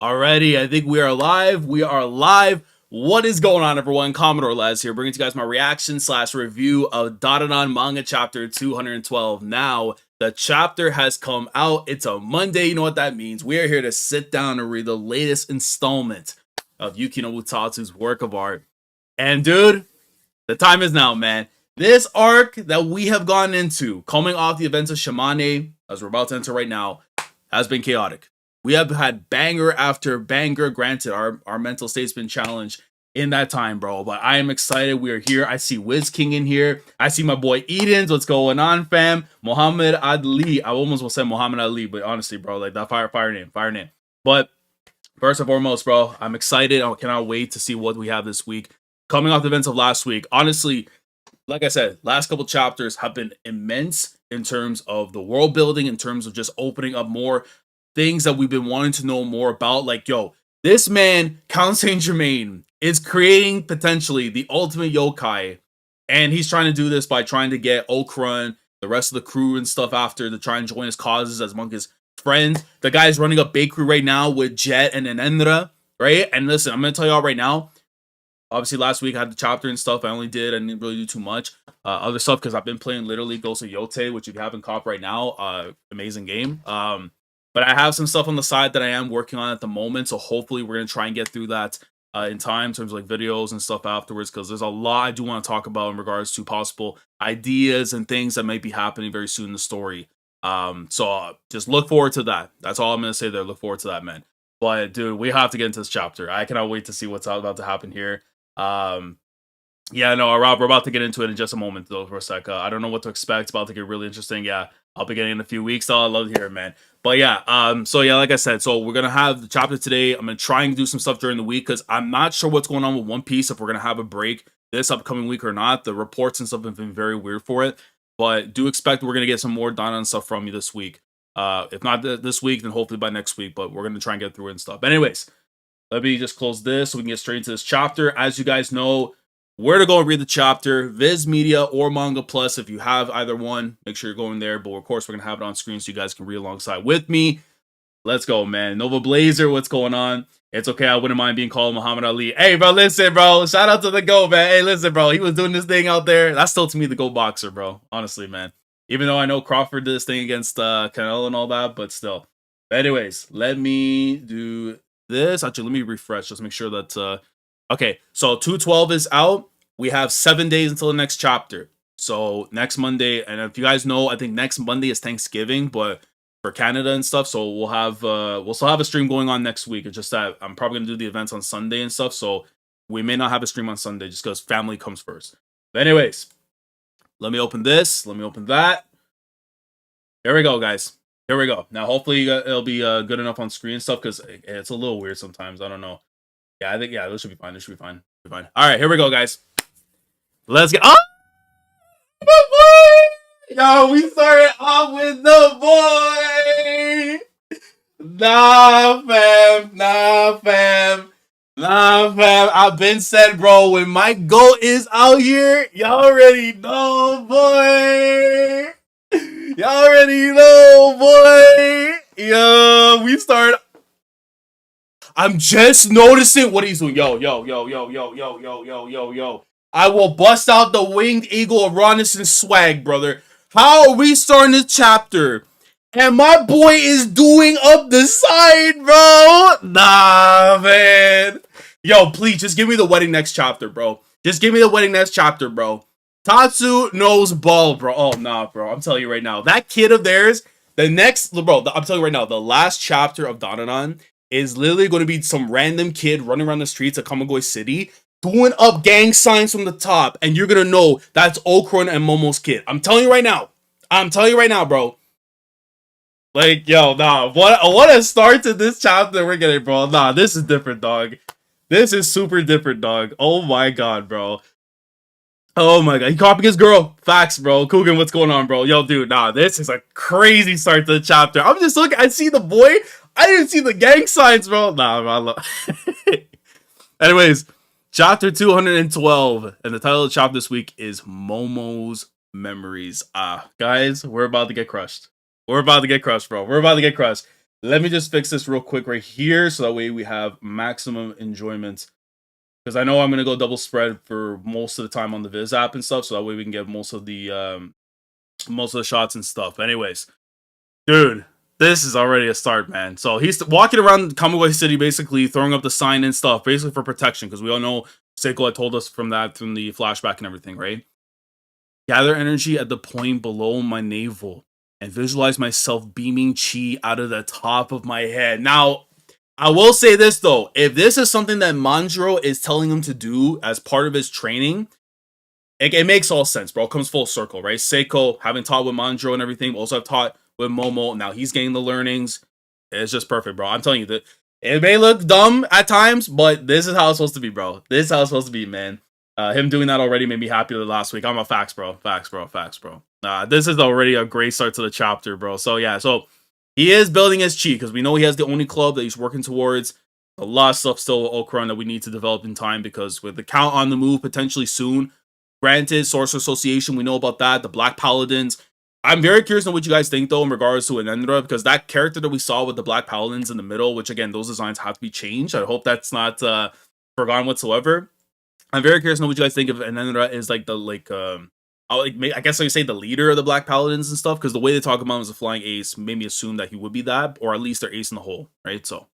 Alrighty, I think we are live. We are live. What is going on, everyone? Commodore Laz here, bringing to you guys my reaction slash review of Dandadan manga chapter 212. Now, the chapter has come out. It's a Monday. You know what that means. We are here to sit down and read the latest installment of Yuki no Utatsu's work of art. And dude, the time is now, man. This arc that we have gone into, coming off the events of Shimane, as we're about to enter right now, has been chaotic. We have had banger after banger. Granted, our mental state's been challenged in that time, bro. But I am excited. We are here. I see Wiz King in here. I see my boy Edens. What's going on, fam? Muhammad Ali. I almost will say Muhammad Ali, but honestly, bro, like that fire name. But first and foremost, bro, I'm excited. I cannot wait to see what we have this week. Coming off the events of last week, honestly, like I said, last couple chapters have been immense in terms of the world building, in terms of just opening up more things that we've been wanting to know more about. Like, yo, this man, Count Saint Germain, is creating potentially the ultimate yokai, and he's trying to do this by trying to get Okarun, the rest of the crew and stuff after to try and join his causes as among his friends. The guy's running a bakery right now with Jet and Enendra, right? And listen, I'm gonna tell y'all right now. Obviously, last week I had the chapter and stuff. I didn't really do too much other stuff because I've been playing literally Ghost of Yote, which if you haven't caught right now, amazing game. But I have some stuff on the side that I am working on at the moment, so hopefully we're gonna try and get through that in time in terms of like videos and stuff afterwards, because there's a lot I do want to talk about in regards to possible ideas and things that might be happening very soon in the story. So just look forward to that. That's all I'm gonna say there. Look forward to that, man. But dude, we have to get into this chapter. I cannot wait to see what's about to happen here. Yeah, no, Rob, we're about to get into it in just a moment, though, for a sec. I don't know what to expect. It's about to get really interesting. Yeah, I'll be getting in a few weeks, though. I love to hear it, man. But yeah, so yeah, like I said, so we're gonna have the chapter today. I'm gonna try and do some stuff during the week because I'm not sure what's going on with One Piece, if we're gonna have a break this upcoming week or not. The reports and stuff have been very weird for it, but do expect we're gonna get some more Donna and stuff from you this week. If not this week, then hopefully by next week. But we're gonna try and get through it and stuff. But anyways, let me just close this so we can get straight into this chapter. As you guys know, where to go and read the chapter, Viz Media or Manga Plus. If you have either one, make sure you're going there. But of course, we're going to have it on screen so you guys can read alongside with me. Let's go, man. Nova Blazer, what's going on? It's okay. I wouldn't mind being called Muhammad Ali. Hey, bro, listen, bro. Shout out to the GO, man. Hey, listen, bro. He was doing this thing out there. That's still, to me, the GO boxer, bro. Honestly, man. Even though I know Crawford did this thing against Canelo and all that, but still. But anyways, let me do this. Actually, let me refresh. Just make sure that... Okay, so 212 is out. We have 7 days until the next chapter. So next Monday, and if you guys know, I think next Monday is Thanksgiving, but for Canada and stuff, so we'll still have a stream going on next week. It's just that I'm probably gonna do the events on Sunday and stuff, so we may not have a stream on Sunday just because family comes first. But anyways, let me open this. Let me open that. Here we go, guys. Here we go. Now, hopefully, it'll be good enough on screen and stuff because it's a little weird sometimes. I don't know. Yeah, I think this should be fine. This should be fine. All right, here we go, guys. Let's get. Oh, my boy! Yo, we started off with the boy. Nah, fam. I've been said, bro. When my GOAT is out here, y'all already know, boy. Y'all already know, boy. Yo, we start. I'm just noticing what he's doing. Yo. I will bust out the winged eagle of rawness and swag, brother. How are we starting this chapter? And my boy is doing up the side, bro. Nah, man. Yo, please, just give me the wedding next chapter, bro. Just give me the wedding next chapter, bro. Tatsu knows ball, bro. Oh, nah, bro. I'm telling you right now. That kid of theirs, I'm telling you right now, the last chapter of Dandadan is literally going to be some random kid running around the streets of Kamagoy City doing up gang signs from the top, and you're gonna know that's Okarun and Momo's kid. I'm telling you right now. Bro. Like, yo, nah. What a start to this chapter we're getting, bro. Nah, this is different, dog. This is super different, dog. Oh my god, bro. Oh my god. He copying his girl. Facts, bro. Coogan, what's going on, bro? Yo, dude, nah, this is a crazy start to the chapter. I'm just looking, I see the boy. I didn't see the gang signs, bro. Nah, bro. Anyways, chapter 212, and the title of the chapter this week is Momo's Memories. Guys, we're about to get crushed. We're about to get crushed, bro. We're about to get crushed. Let me just fix this real quick right here, so that way we have maximum enjoyment. Because I know I'm gonna go double spread for most of the time on the Viz app and stuff, so that way we can get most of the shots and stuff. Anyways, dude, this is already a start, man. So he's walking around Commodore City, basically throwing up the sign and stuff, basically for protection, because we all know Seiko had told us from the flashback and everything, right? Gather energy at the point below my navel and visualize myself beaming chi out of the top of my head. Now, I will say this though, if this is something that Manjiro is telling him to do as part of his training, it makes all sense, bro. It comes full circle, right? Seiko, having taught with Manjiro and everything, also have taught with Momo. Now he's getting the learnings. It's just perfect, bro. I'm telling you that it may look dumb at times, but this is how it's supposed to be, bro. This is how it's supposed to be, man. Him doing that already made me happy last week. I'm a facts, bro. Facts, bro. Facts, bro. This is already a great start to the chapter, bro. So yeah, so he is building his chi because we know he has the only club that he's working towards. A lot of stuff still with Okarun that we need to develop in time because with the count on the move potentially soon. Granted, Sorcerer Association, we know about that. The Black Paladins. I'm very curious on what you guys think, though, in regards to Anendra, because that character that we saw with the Black Paladins in the middle, which, again, those designs have to be changed. I hope that's not forgotten whatsoever. I'm very curious to know what you guys think of Anendra is, like, I guess I would say the leader of the Black Paladins and stuff, because the way they talk about him as a flying ace made me assume that he would be that, or at least their ace in the hole, right? So...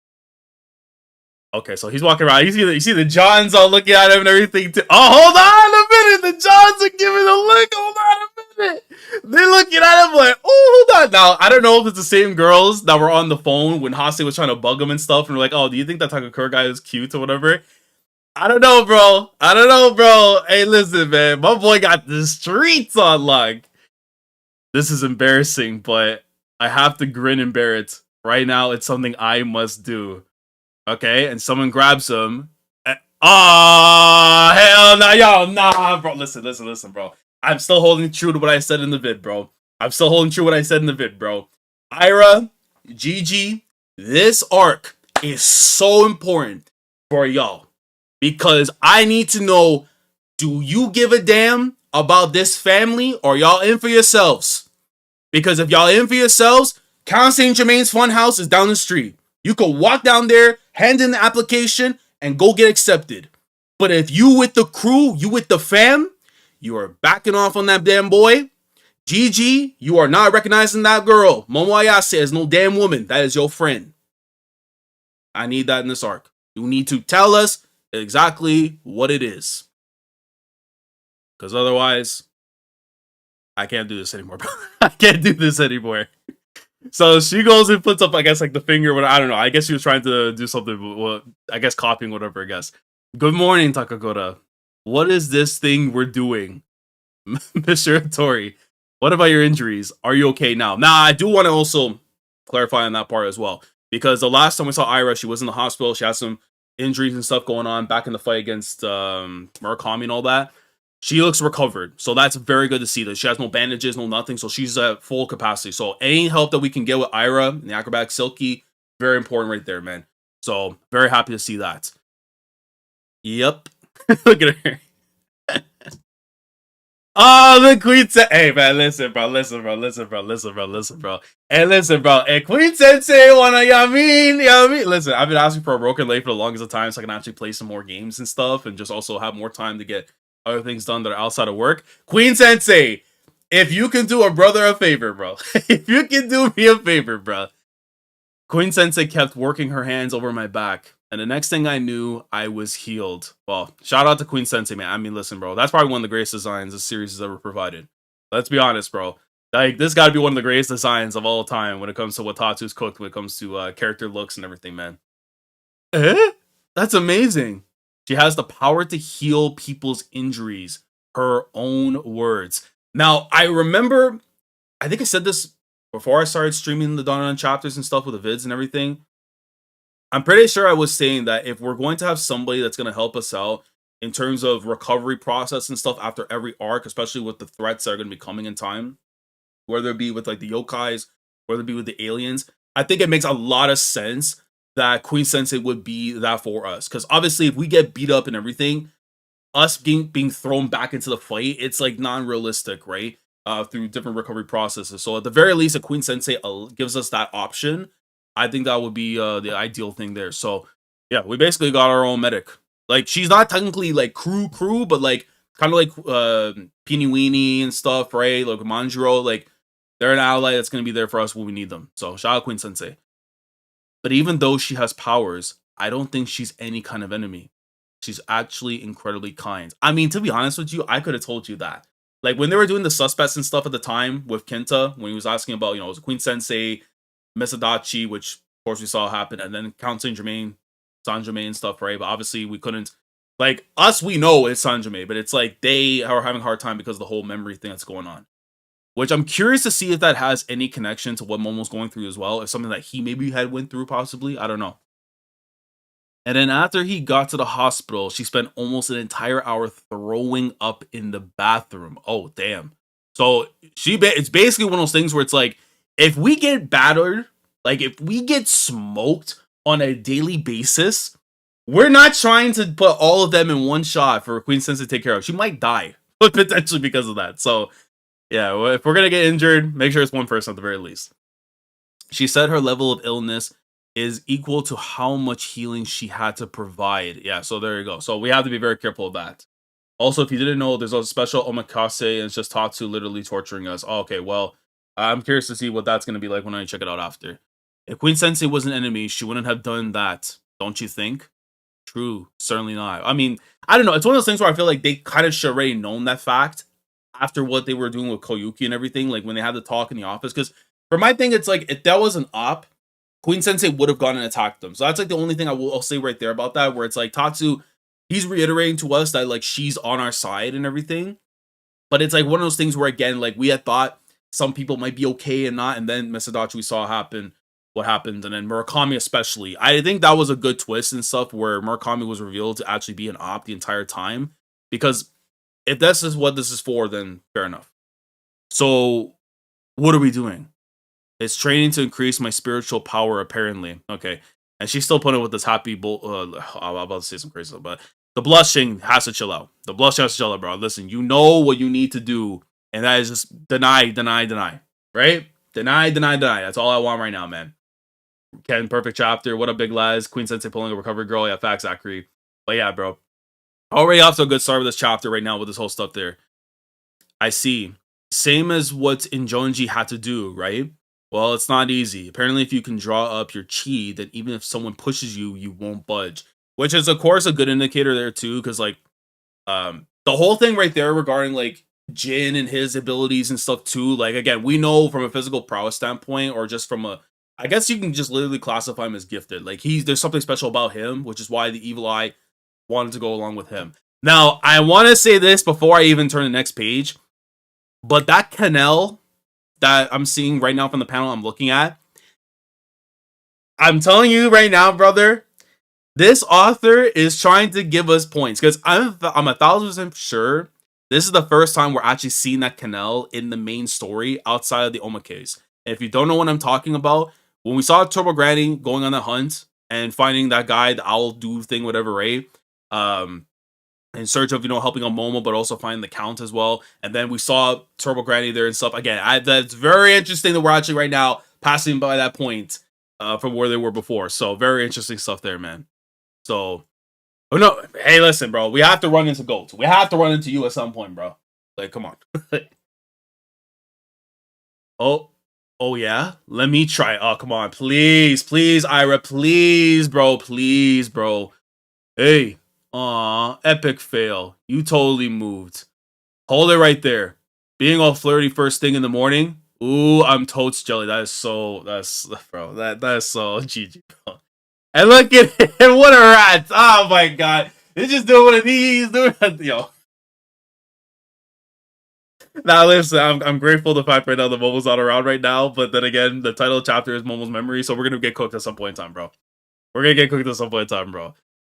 Okay, so he's walking around. You see the Johns all looking at him and everything. Oh, hold on a minute. The Johns are giving a look. Hold on a minute. They're looking at him like, oh, hold on. Now, I don't know if it's the same girls that were on the phone when Hase was trying to bug him and stuff. And we're like, oh, do you think that Takakura guy is cute or whatever? I don't know, bro. I don't know, bro. Hey, listen, man. My boy got the streets on lock. This is embarrassing, but I have to grin and bear it. Right now, it's something I must do. Okay, and someone grabs him. Oh, hell no, yo, nah, bro. Listen, bro. I'm still holding true to what I said in the vid, bro. I'm still holding true to what I said in the vid, bro. Ira, GG, this arc is so important for y'all. Because I need to know, do you give a damn about this family or y'all in for yourselves? Because if y'all in for yourselves, Count St. Germain's Funhouse is down the street. You could walk down there, hand in the application, and go get accepted. But if you with the crew, you with the fam, you are backing off on that damn boy. GG, you are not recognizing that girl. Momo Ayase is no damn woman. That is your friend. I need that in this arc. You need to tell us exactly what it is. Because otherwise, I can't do this anymore, bro. I can't do this anymore. So she goes and puts up, I guess, like the finger, but I don't know. I guess she was trying to do something, well, I guess copying whatever, I guess. Good morning, Takakura. What is this thing we're doing? Mr. Tori, what about your injuries? Are you okay now? Now, I do want to also clarify on that part as well. Because the last time we saw Ira, she was in the hospital. She had some injuries and stuff going on back in the fight against Murakami and all that. She looks recovered, so that's very good to see that she has no bandages, no nothing, so she's at full capacity. So any help that we can get with Ira and the acrobatic Silky, very important right there, man. So very happy to see that. Yep. Look at her. Oh, the Queen said, hey, man, listen, bro. Hey, listen, bro. Hey, Queen Sensei, wanna, you know what I mean? Listen, I've been asking for a broken leg for the longest of time so I can actually play some more games and stuff and just also have more time to get other things done that are outside of work. Queen Sensei, if you can do a brother a favor, bro. If you can do me a favor, bro. Queen Sensei kept working her hands over my back. And the next thing I knew, I was healed. Well, shout out to Queen Sensei, man. I mean, listen, bro. That's probably one of the greatest designs this series has ever provided. Let's be honest, bro. Like, this got to be one of the greatest designs of all time when it comes to what Tatsu's cooked, when it comes to character looks and everything, man. That's amazing. She has the power to heal people's injuries. Her own words. Now, I remember, I think I said this before I started streaming the Dandadan chapters and stuff with the vids and everything. I'm pretty sure I was saying that if we're going to have somebody that's going to help us out in terms of recovery process and stuff after every arc, especially with the threats that are going to be coming in time, whether it be with like the yokais, whether it be with the aliens, I think it makes a lot of sense that Queen Sensei would be that for us. Because obviously, if we get beat up and everything, us being thrown back into the fight, it's like non-realistic, right? Through different recovery processes. So at the very least, a Queen Sensei gives us that option I think that would be the ideal thing there. So yeah, we basically got our own medic. Like she's not technically like crew, but like kind of like Peeny Weenie and stuff, right? Like Manjiro, like they're an ally that's gonna be there for us when we need them. So shout out Queen Sensei. But even though she has powers, I don't think she's any kind of enemy. She's actually incredibly kind. I mean, to be honest with you, I could have told you that. Like when they were doing the suspects and stuff at the time with Kenta, when he was asking about, it was Queen Sensei, Misadachi, which of course we saw happen, and then Count Saint Germain, San Germain stuff, right? But obviously we couldn't. Like us, we know it's San Germain, but it's like they are having a hard time because of the whole memory thing that's going on. Which I'm curious to see if that has any connection to what Momo's going through as well. If something that he maybe had went through, possibly. I don't know. And then after he got to the hospital, she spent almost an entire hour throwing up in the bathroom. Oh, damn. So it's basically one of those things where it's like, if we get battered, like if we get smoked on a daily basis, we're not trying to put all of them in one shot for Queen Sensei to take care of. She might die potentially because of that. So yeah, well, if we're gonna get injured, make sure it's one person at the very least. She said her level of illness is equal to how much healing she had to provide. Yeah, so there you go. So we have to be very careful of that. Also, if you didn't know, there's a special omakase and it's just Tatsu literally torturing us. Oh, okay, well, I'm curious to see what that's going to be like when I check it out after. If Queen Sensei was an enemy, she wouldn't have done that, don't you think? True, certainly not. I mean, I don't know. It's one of those things where I feel like they kind of should already known that fact after what they were doing with Koyuki and everything, like when they had the talk in the office. Because for my thing, it's like if that was an op, Queen Sensei would have gone and attacked them. So that's like the only thing I'll say right there about that, where it's like Tatsu, he's reiterating to us that like she's on our side and everything. But it's like one of those things where again, like we had thought some people might be okay and not, and then Misadachi we saw happen what happened, and then Murakami especially. I think that was a good twist and stuff where Murakami was revealed to actually be an op the entire time. Because if this is what this is for, then fair enough. So what are we doing? It's training to increase my spiritual power, apparently. Okay. And she's still putting with this happy I'm about to say some crazy stuff, but the blushing has to chill out. The blushing has to chill out, bro. Listen, you know what you need to do, and that is just deny, right? Deny. That's all I want right now, man. Ken, perfect chapter. What a big lads. Queen Sensei pulling a recovery girl. Yeah, facts, Zachary. But yeah, bro. Already off to a good start with this chapter right now with this whole stuff there. I see. Same as what Injonji had to do, right? Well, it's not easy. Apparently, if you can draw up your chi, then even if someone pushes you, you won't budge. Which is, of course, a good indicator there, too, because, like, the whole thing right there regarding, like, Jin and his abilities and stuff, too, like, again, we know from a physical prowess standpoint, or just from a, I guess you can just literally classify him as gifted. Like, there's something special about him, which is why the Evil Eye wanted to go along with him. Now, I want to say this before I even turn the next page, but that canal that I'm seeing right now from the panel I'm looking at, I'm telling you right now, brother, this author is trying to give us points because I'm 1,000% sure this is the first time we're actually seeing that canal in the main story outside of the Omakase. And if you don't know what I'm talking about, when we saw Turbo Granny going on the hunt and finding that guy, the owl dude thing, whatever, right? In search of, helping on Momo, but also finding the Count as well. And then we saw Turbo Granny there and stuff. Again, that's very interesting that we're actually right now passing by that point from where they were before. So very interesting stuff there, man. So, oh no, hey, listen, bro, we have to run into Gold. We have to run into you at some point, bro. Like, come on. oh yeah, let me try. Oh, come on, please, Ira, please, bro. Hey. Aw, epic fail. You totally moved. Hold it right there. Being all flirty first thing in the morning. Ooh, I'm totes jelly. That is so that is so GG, bro. And look at him, what a rat. Oh my god. He's just doing one of these, yo. Now listen, I'm grateful the fact right now the Momo's not around right now, but then again, the title of the chapter is Momo's memory, so we're gonna get cooked at some point in time, bro.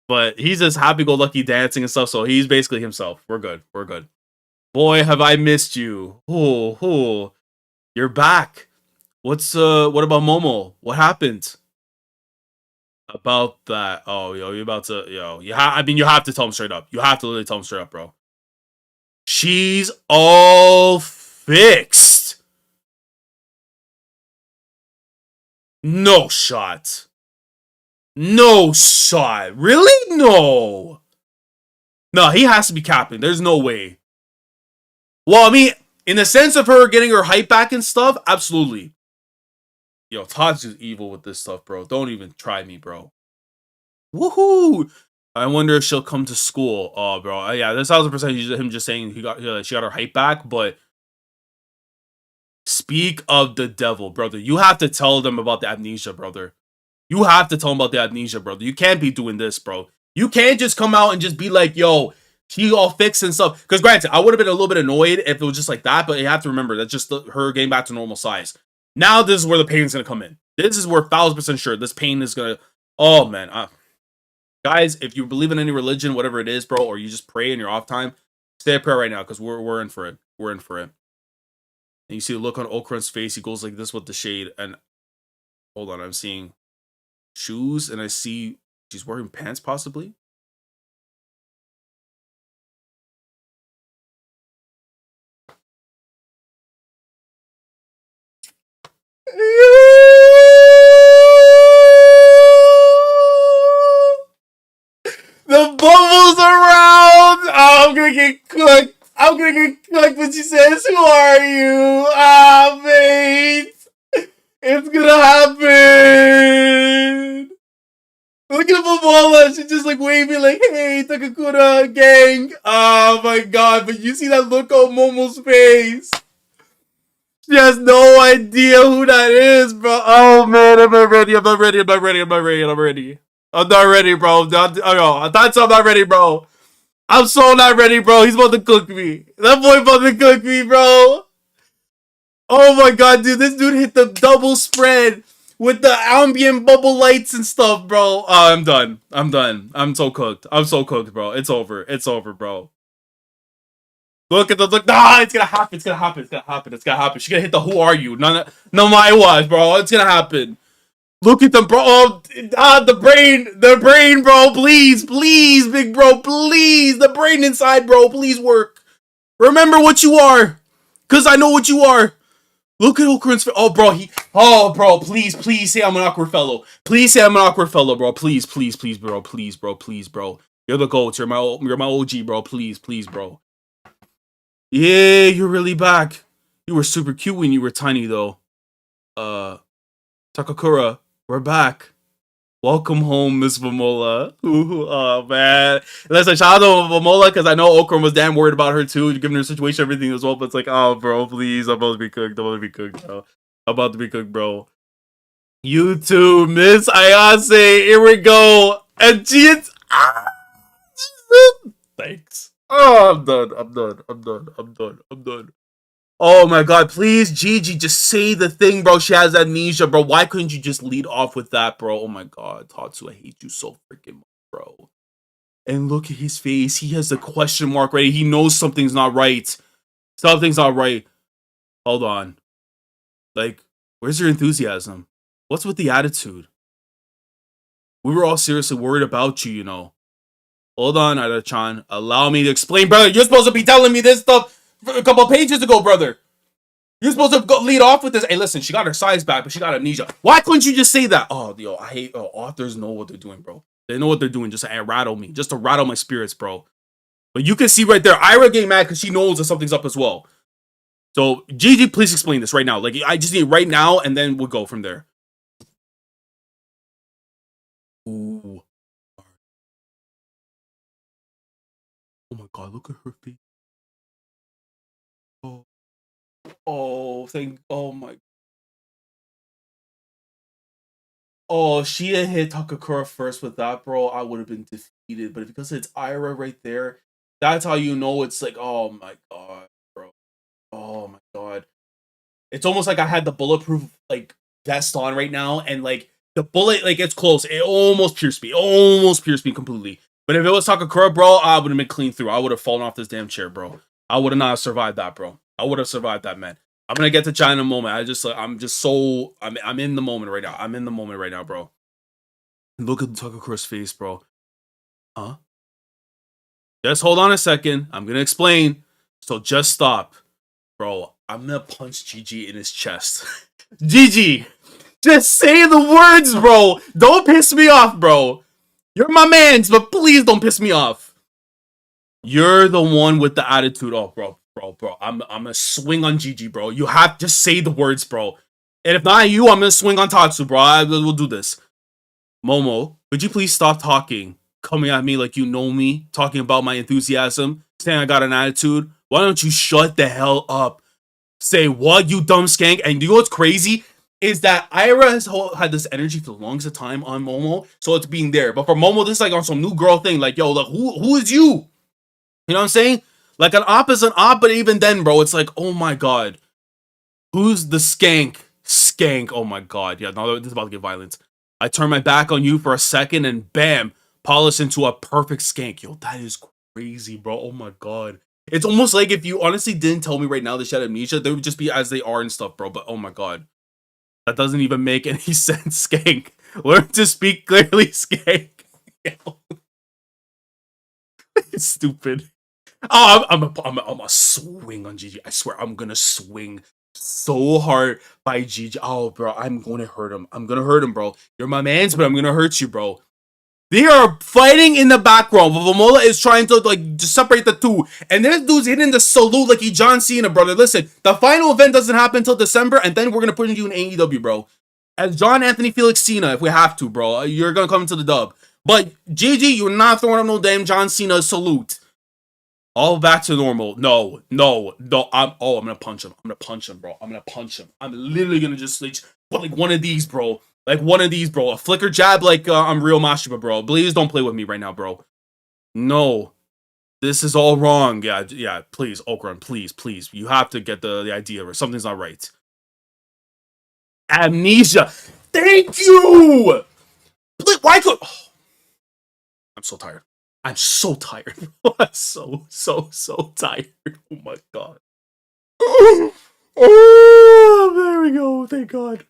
But he's just happy-go-lucky dancing and stuff, so he's basically himself. We're good. Boy, have I missed you. Oh, you're back. What about Momo? What happened? About that. Oh, yo, you're about to, you have to tell him straight up. You have to literally tell him straight up, bro. She's all fixed. No shot. No shot. Really? No. No, he has to be capping. There's no way. Well, I mean, in the sense of her getting her hype back and stuff, absolutely. Yo, Todd's just evil with this stuff, bro. Don't even try me, bro. Woohoo! I wonder if she'll come to school. Oh, bro. Yeah, there's 1,000% him just saying she got her hype back, but speak of the devil, brother. You have to tell them about the amnesia, brother. You have to tell them about the amnesia, brother. You can't be doing this, bro. You can't just come out and just be like, yo, she all fixed and stuff. Because granted, I would have been a little bit annoyed if it was just like that, but you have to remember that's just her getting back to normal size. Now this is where the pain's going to come in. This is where 1,000% sure this pain is going to... Oh, man. Guys, if you believe in any religion, whatever it is, bro, or you just pray in your off time, say a prayer right now because we're in for it. We're in for it. And you see the look on Okarun's face. He goes like this with the shade. And hold on, I'm seeing shoes, and I see she's wearing pants, possibly. The bubbles around. Oh, I'm gonna get cooked. I'm gonna get cooked when she says, "Who are you?" Ah, mate. It's gonna happen. Look at Momola. She's just like waving, like, "Hey, Takakura gang." Oh my god! But you see that look on Momo's face. She has no idea who that is, bro. Oh man, I'm not ready. I'm not ready. I'm not ready. I'm not ready. I'm not ready. I'm not ready, bro. I'm not ready, bro. I'm so not ready, bro. He's about to cook me. That boy about to cook me, bro. Oh my god, dude. This dude hit the double spread with the ambient bubble lights and stuff, bro. Oh, I'm done. I'm done. I'm so cooked. I'm so cooked, bro. It's over. It's over, bro. Look at the look. Nah, it's gonna happen. It's gonna happen. It's gonna happen. It's gonna happen. She's gonna hit the "Who are you?" No, my was, bro. It's gonna happen. Look at the bro. Oh, the brain, bro. Please, please, big bro. Please, the brain inside, bro. Please work. Remember what you are, cause I know what you are. Look at Okarun's face. Oh, bro. Oh, bro. Please, please say I'm an awkward fellow. Please say I'm an awkward fellow, bro. Please, please, please, bro. Please, bro. Please, bro. You're the GOAT. You're my OG, bro. Please, please, bro. Yeah, you're really back. You were super cute when you were tiny, though. Takakura, we're back. Welcome home, Miss Momola. Ooh, oh, man. Listen, shout out to Momola, because I know Okarun was damn worried about her, too, given her situation, everything as well. But it's like, oh, bro, please. I'm about to be cooked. I'm about to be cooked, bro. I'm about to be cooked, bro. You too, Miss Ayase. Here we go. And it's... Thanks. Oh, I'm done. I'm done. I'm done. I'm done. I'm done. Oh my god, please, Gigi, just say the thing, bro. She has amnesia, bro. Why couldn't you just lead off with that, bro? Oh my god, Tatsu, I hate you so freaking much, bro. And look at his face. He has the question mark ready. He knows something's not right. Something's not right. Hold on. Like, where's your enthusiasm? What's with the attitude? We were all seriously worried about you, you know. Hold on, Ida-chan. Allow me to explain, brother. You're supposed to be telling me this stuff a couple pages ago, brother. You're supposed to lead off with this. Hey, listen, she got her size back, but she got amnesia. Why couldn't you just say that? Oh, yo, I hate authors know what they're doing, bro. They know what they're doing just to rattle me, just to rattle my spirits, bro. But you can see right there, Ira getting mad because she knows that something's up as well. So, Gigi, please explain this right now. Like, I just need it right now, and then we'll go from there. Ooh. Oh my god, look at her face. Oh. Oh my. Oh, she had hit Takakura first with that, bro. I would have been defeated. But because it's Ira right there, that's how you know it's like, oh my god, bro. Oh my god. It's almost like I had the bulletproof like vest on right now, and like the bullet, like it's close. It almost pierced me. Almost pierced me completely. But if it was Takakura, bro, I would have been clean through. I would have fallen off this damn chair, bro. I would have not survived that, bro. I would have survived that, man. I'm gonna get to China in a moment. I'm just so I'm in the moment right now. I'm in the moment right now, bro. Look at Takakura's face, bro. Huh? Just hold on a second. I'm gonna explain. So just stop, bro. I'm gonna punch Gigi in his chest. Gigi, Just say the words, bro. Don't piss me off, bro. You're my mans, but please don't piss me off. You're the one with the attitude. Oh, bro. I'm gonna swing on Gigi, bro. You have to say the words, bro. And if not you, I'm gonna swing on Tatsu, bro. We'll do this. Momo, would you please stop talking? Coming at me like you know me, talking about my enthusiasm, saying I got an attitude. Why don't you shut the hell up? Say what, you dumb skank? And you know what's crazy? Is that Ira has had this energy for the longest time on Momo, so it's being there. But for Momo, this is like on some new girl thing. Like, yo, like, who is you? You know what I'm saying? Like an op is an op, but even then, bro, it's like, oh my god. Who's the skank? Skank. Oh my god. Yeah, no, this is about to get violent. I turn my back on you for a second and bam, polish into a perfect skank. Yo, that is crazy, bro. Oh my god. It's almost like if you honestly didn't tell me right now that she had amnesia, they would just be as they are and stuff, bro. But oh my god. That doesn't even make any sense, skank. Learn to speak clearly, skank. It's stupid. Oh, I'm a swing on Gigi. I swear, I'm gonna swing so hard by Gigi. Oh, bro, I'm gonna hurt him. I'm gonna hurt him, bro. You're my mans, but I'm gonna hurt you, bro. They are fighting in the background. Vamola is trying to like just separate the two, and this dude's hitting the salute like he John Cena, brother. Listen, the final event doesn't happen until December, and then we're gonna put you in AEW, bro. As John Anthony Felix Cena, if we have to, bro. You're gonna come into the dub. But Gigi, you're not throwing up no damn John Cena salute. All back to normal. No. I'm gonna punch him. I'm gonna punch him, bro. I'm gonna punch him. I'm literally gonna just like one of these, bro. Like one of these, bro. A flicker jab like I'm real Mashiba, bro. Please don't play with me right now, bro. No. This is all wrong. Yeah, please, Okarun, please. You have to get the idea or something's not right. Amnesia. Thank you! Why could... Oh. I'm so tired. I'm so tired. I'm so tired. Oh my god. Oh, there we go. Thank god.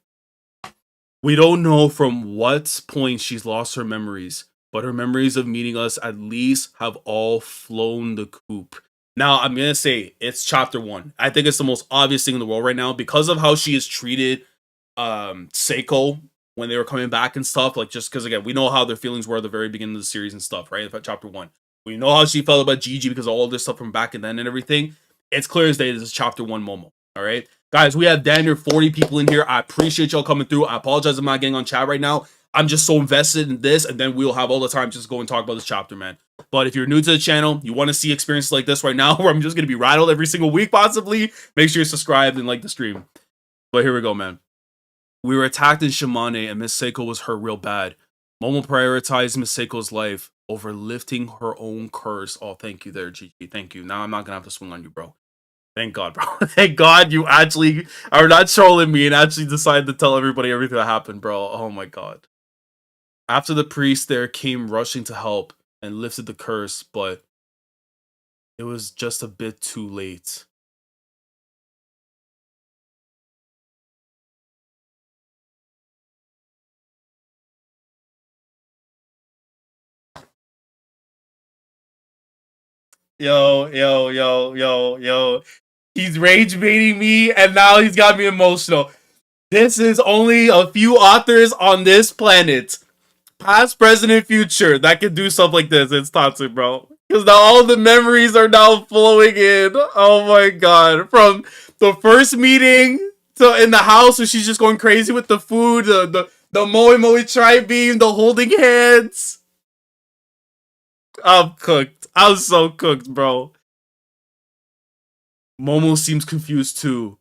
We don't know from what point she's lost her memories, but her memories of meeting us at least have all flown the coop. Now, I'm going to say it's chapter 1. I think it's the most obvious thing in the world right now because of how she has treated Seiko when they were coming back and stuff, like just because again we know how their feelings were at the very beginning of the series and stuff, right? About chapter 1, we know how she felt about Gigi because of all this stuff from back and then and everything. It's clear as day this is chapter 1 Momo. All right, guys, we have damn near 40 people in here. I appreciate y'all coming through. I apologize I'm not getting on chat right now. I'm just so invested in this, and then we'll have all the time just go and talk about this chapter, man. But if you're new to the channel, you want to see experiences like this right now, where I'm just gonna be rattled every single week, possibly, make sure you're subscribed and like the stream. But here we go, man. We were attacked in Shimane and Miss Seiko was hurt real bad. Momo prioritized Miss Seiko's life over lifting her own curse. Oh, thank you there, Gigi. Thank you. Now I'm not gonna have to swing on you, bro. Thank God, bro. Thank God you actually are not trolling me and actually decided to tell everybody everything that happened, bro. Oh my god. After the priest there came rushing to help and lifted the curse, but it was just a bit too late. Yo. He's rage baiting me, and now he's got me emotional. This is only a few authors on this planet, past, present, and future, that can do stuff like this. It's toxic, bro. Because now all the memories are now flowing in. Oh my god. From the first meeting to in the house where she's just going crazy with the food, the Moe tri-beam, the holding hands. I'm cooked. I'm so cooked, bro. Momo seems confused too.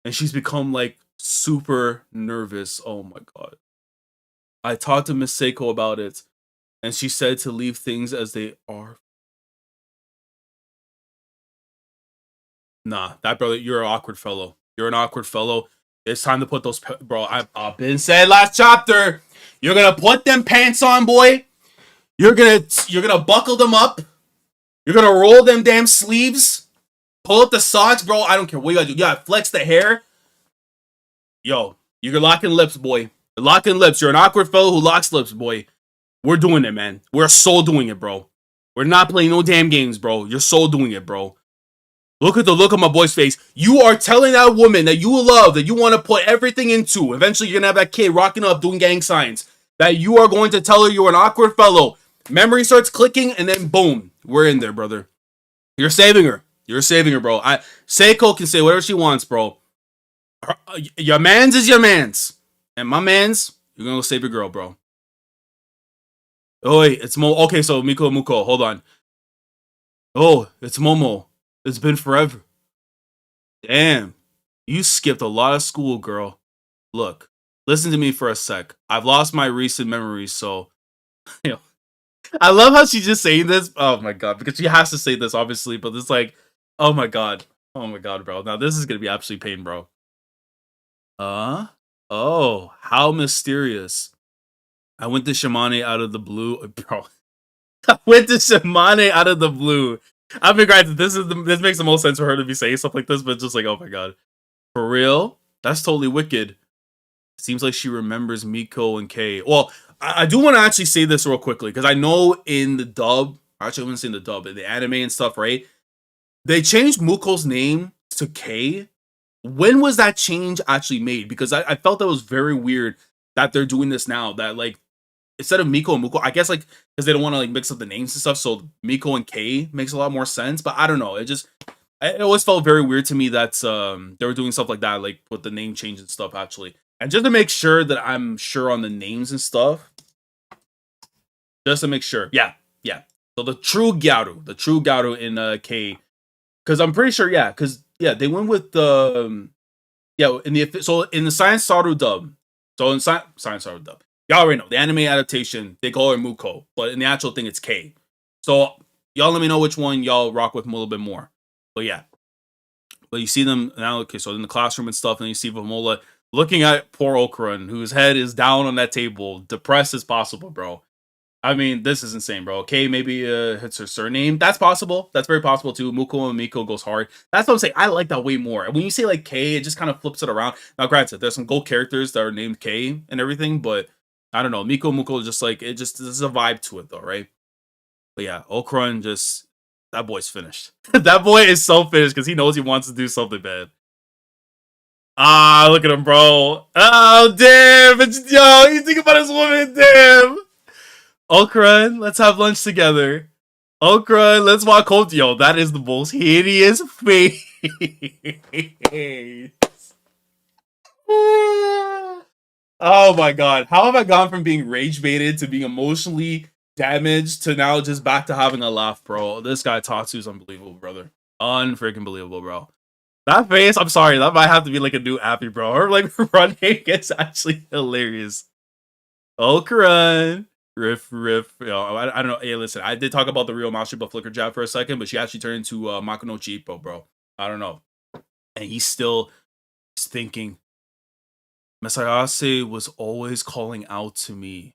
And she's become like super nervous. Oh my god. I talked to Miss Seiko about it. And she said to leave things as they are. Nah, that brother, you're an awkward fellow. You're an awkward fellow. It's time to put those... Bro, I've been said last chapter. You're gonna put them pants on, boy. You're gonna buckle them up. You're gonna roll them damn sleeves. Pull up the socks, bro. I don't care what you gotta do. You gotta flex the hair. Yo, you're locking lips, boy. You're locking lips. You're an awkward fellow who locks lips, boy. We're doing it, man. We're so doing it, bro. We're not playing no damn games, bro. You're so doing it, bro. Look at the look on my boy's face. You are telling that woman that you love, that you want to put everything into. Eventually, you're going to have that kid rocking up, doing gang signs. That you are going to tell her you're an awkward fellow. Memory starts clicking, and then boom. We're in there, brother. You're saving her. You're saving her, bro. Seiko can say whatever she wants, bro. Your man's is your man's. And my man's, you're going to save your girl, bro. Oh, wait. It's Mo. Okay, so Muko. Hold on. Oh, it's Momo. It's been forever. Damn. You skipped a lot of school, girl. Look, listen to me for a sec. I've lost my recent memories, so... You know, I love how she's just saying this. Oh my god, because she has to say this, obviously, but it's like... Oh my god. Oh my god, bro. Now this is gonna be absolute pain, bro. Oh, how mysterious. I went to Shimane out of the blue. Bro. I went to Shimane out of the blue. I mean, granted, this makes the most sense for her to be saying stuff like this, but just like, oh my god. For real? That's totally wicked. Seems like she remembers Miko and Kay. Well, I do want to actually say this real quickly, because I know in the dub, actually I wouldn't say in the dub, in the anime and stuff, right? They changed Muko's name to Kay. When was that change actually made? Because I felt that was very weird that they're doing this now. That like, instead of Miko and Muko, I guess like because they don't want to like mix up the names and stuff, so Miko and Kay makes a lot more sense. But I don't know, it always felt very weird to me that they were doing stuff like that, like with the name change and stuff actually. And just to make sure that I'm sure on the names and stuff, just to make sure, yeah. So the true Gyaru in Kay, because I'm pretty sure, they went with the in the Science Saru dub. So in Science Saru dub, y'all already know the anime adaptation. They call her Muko, but in the actual thing, it's Kay. So y'all let me know which one y'all rock with a little bit more. But yeah, but you see them now. Okay, so in the classroom and stuff, and you see Vamola looking at poor Okarun, whose head is down on that table, depressed as possible, bro. I mean, this is insane, bro. Kay maybe hits her surname. That's possible. That's very possible too. Muko and Miko goes hard. That's what I'm saying. I like that way more. When you say like Kay, it just kind of flips it around. Now, granted, there's some gold characters that are named Kay and everything, but I don't know. Miko, just like it. Just there's a vibe to it though, right? But yeah, Okarun that boy's finished. That boy is so finished because he knows he wants to do something bad. Ah, look at him, bro. Oh, damn. You think about his woman, damn. Okarun, let's have lunch together. Okarun, let's walk home. Yo, that is the most hideous face. Oh my god. How have I gone from being rage baited to being emotionally damaged to now just back to having a laugh, bro? This guy Tatsu's unbelievable, brother. Unfreaking believable, bro. That face, I'm sorry, that might have to be like a new appy, bro. Or like running gets actually hilarious. Okarun. Riff. Yo, I don't know. Hey, listen, I did talk about the real Master Buff Flicker Jab for a second, but she actually turned into Makono Chiippo, bro. I don't know. And he's thinking, Masayase was always calling out to me.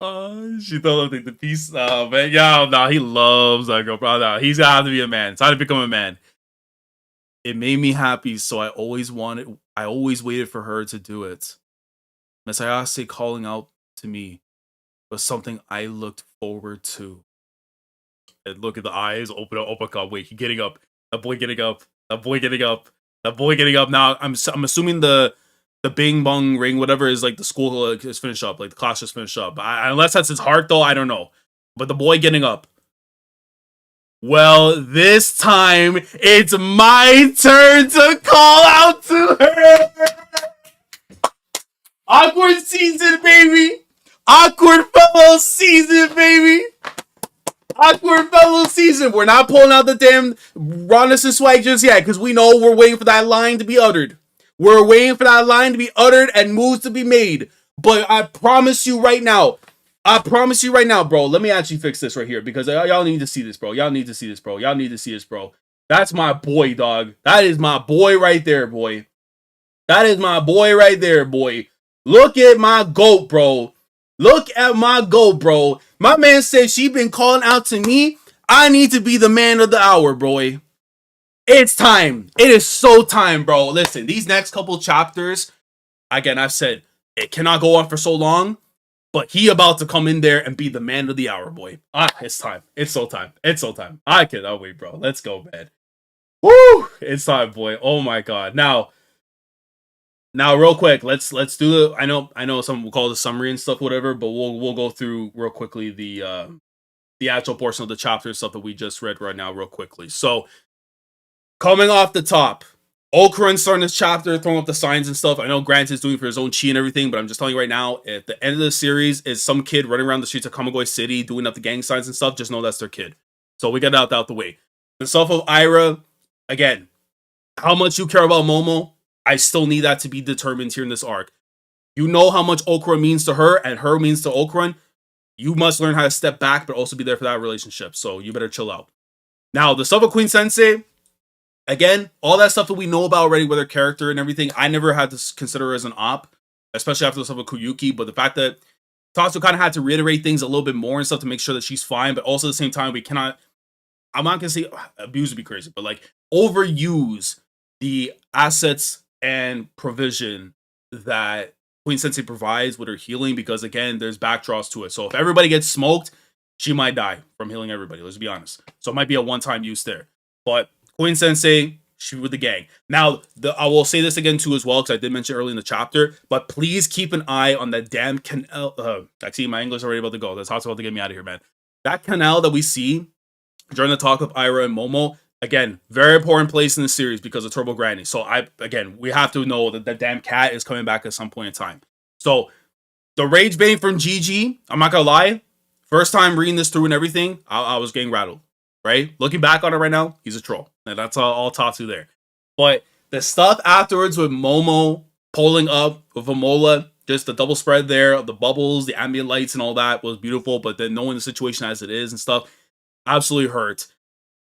She told him the piece. Oh, man. Yo, no, he loves that girl, bro. No, he's gonna have to be a man. It's time to become a man. It made me happy, so I always waited for her to do it. Masayase calling out to me was something I looked forward to. And look at the eyes, open up, uppercut. Wait, he getting up. That boy getting up. Now I'm assuming the Bing Bong Ring, whatever, is like the school is finished up, like the class just finished up. Unless that's his heart, though, I don't know. But the boy getting up. Well, this time it's my turn to call out to her. Awkward season, baby. Awkward fellow season, baby. Awkward fellow season. We're not pulling out the damn rawness and swag just yet because we know we're waiting for that line to be uttered. We're waiting for that line to be uttered and moves to be made. But I promise you right now, bro. Let me actually fix this right here because y'all need to see this, bro. Y'all need to see this, bro. That's my boy, dog. That is my boy right there, boy. Look at my goat, bro. My man said she been calling out to me. I need to be the man of the hour, boy. It's time. It is so time, bro. Listen, these next couple chapters, again, I've said it cannot go on for so long. but he about to come in there and be the man of the hour, boy. It's time. It's so time. It's so time. I cannot wait, bro. Let's go, man. Woo! It's time, boy. Oh my god. Now, real quick, let's do it. I know some will call it a summary and stuff, whatever, but we'll go through real quickly the actual portion of the chapter stuff that we just read right now, real quickly. So, coming off the top, Okarun starting this chapter, throwing up the signs and stuff. I know Grant is doing for his own chi and everything, but I'm just telling you right now, if the end of the series is some kid running around the streets of Kamigoye City doing up the gang signs and stuff, just know that's their kid. So we get that out the way. The stuff of Ira, again, how much you care about Momo, I still need that to be determined here in this arc. You know how much Okarun means to her, and her means to Okarun. You must learn how to step back, but also be there for that relationship. So you better chill out. Now, the stuff of Queen Sensei, again, all that stuff that we know about already with her character and everything, I never had to consider her as an op, especially after the stuff with Kuyuki. But the fact that Tatsu kind of had to reiterate things a little bit more and stuff to make sure that she's fine, but also at the same time, we cannot, I'm not gonna say abuse would be crazy, but like overuse the assets and provision that Queen Sensei provides with her healing, because again, there's backdraws to it. So if everybody gets smoked, she might die from healing everybody. Let's be honest. So it might be a one-time use there. But Queen Sensei, she with the gang. Now, I will say this again too as well, because I did mention early in the chapter, but please keep an eye on that damn canal. Actually, my English is already about to go. That's hot's about to get me out of here, man. That canal that we see during the talk of Ira and Momo, again, very important place in the series because of Turbo Granny. So we have to know that the damn cat is coming back at some point in time. So the rage bane from GG, I'm not gonna lie, first time reading this through and everything, I was getting rattled. Right? Looking back on it right now, he's a troll. And that's all Tatsu there. But the stuff afterwards with Momo pulling up with Amola, just the double spread there, the bubbles, the ambient lights and all that was beautiful. But then knowing the situation as it is and stuff, absolutely hurt.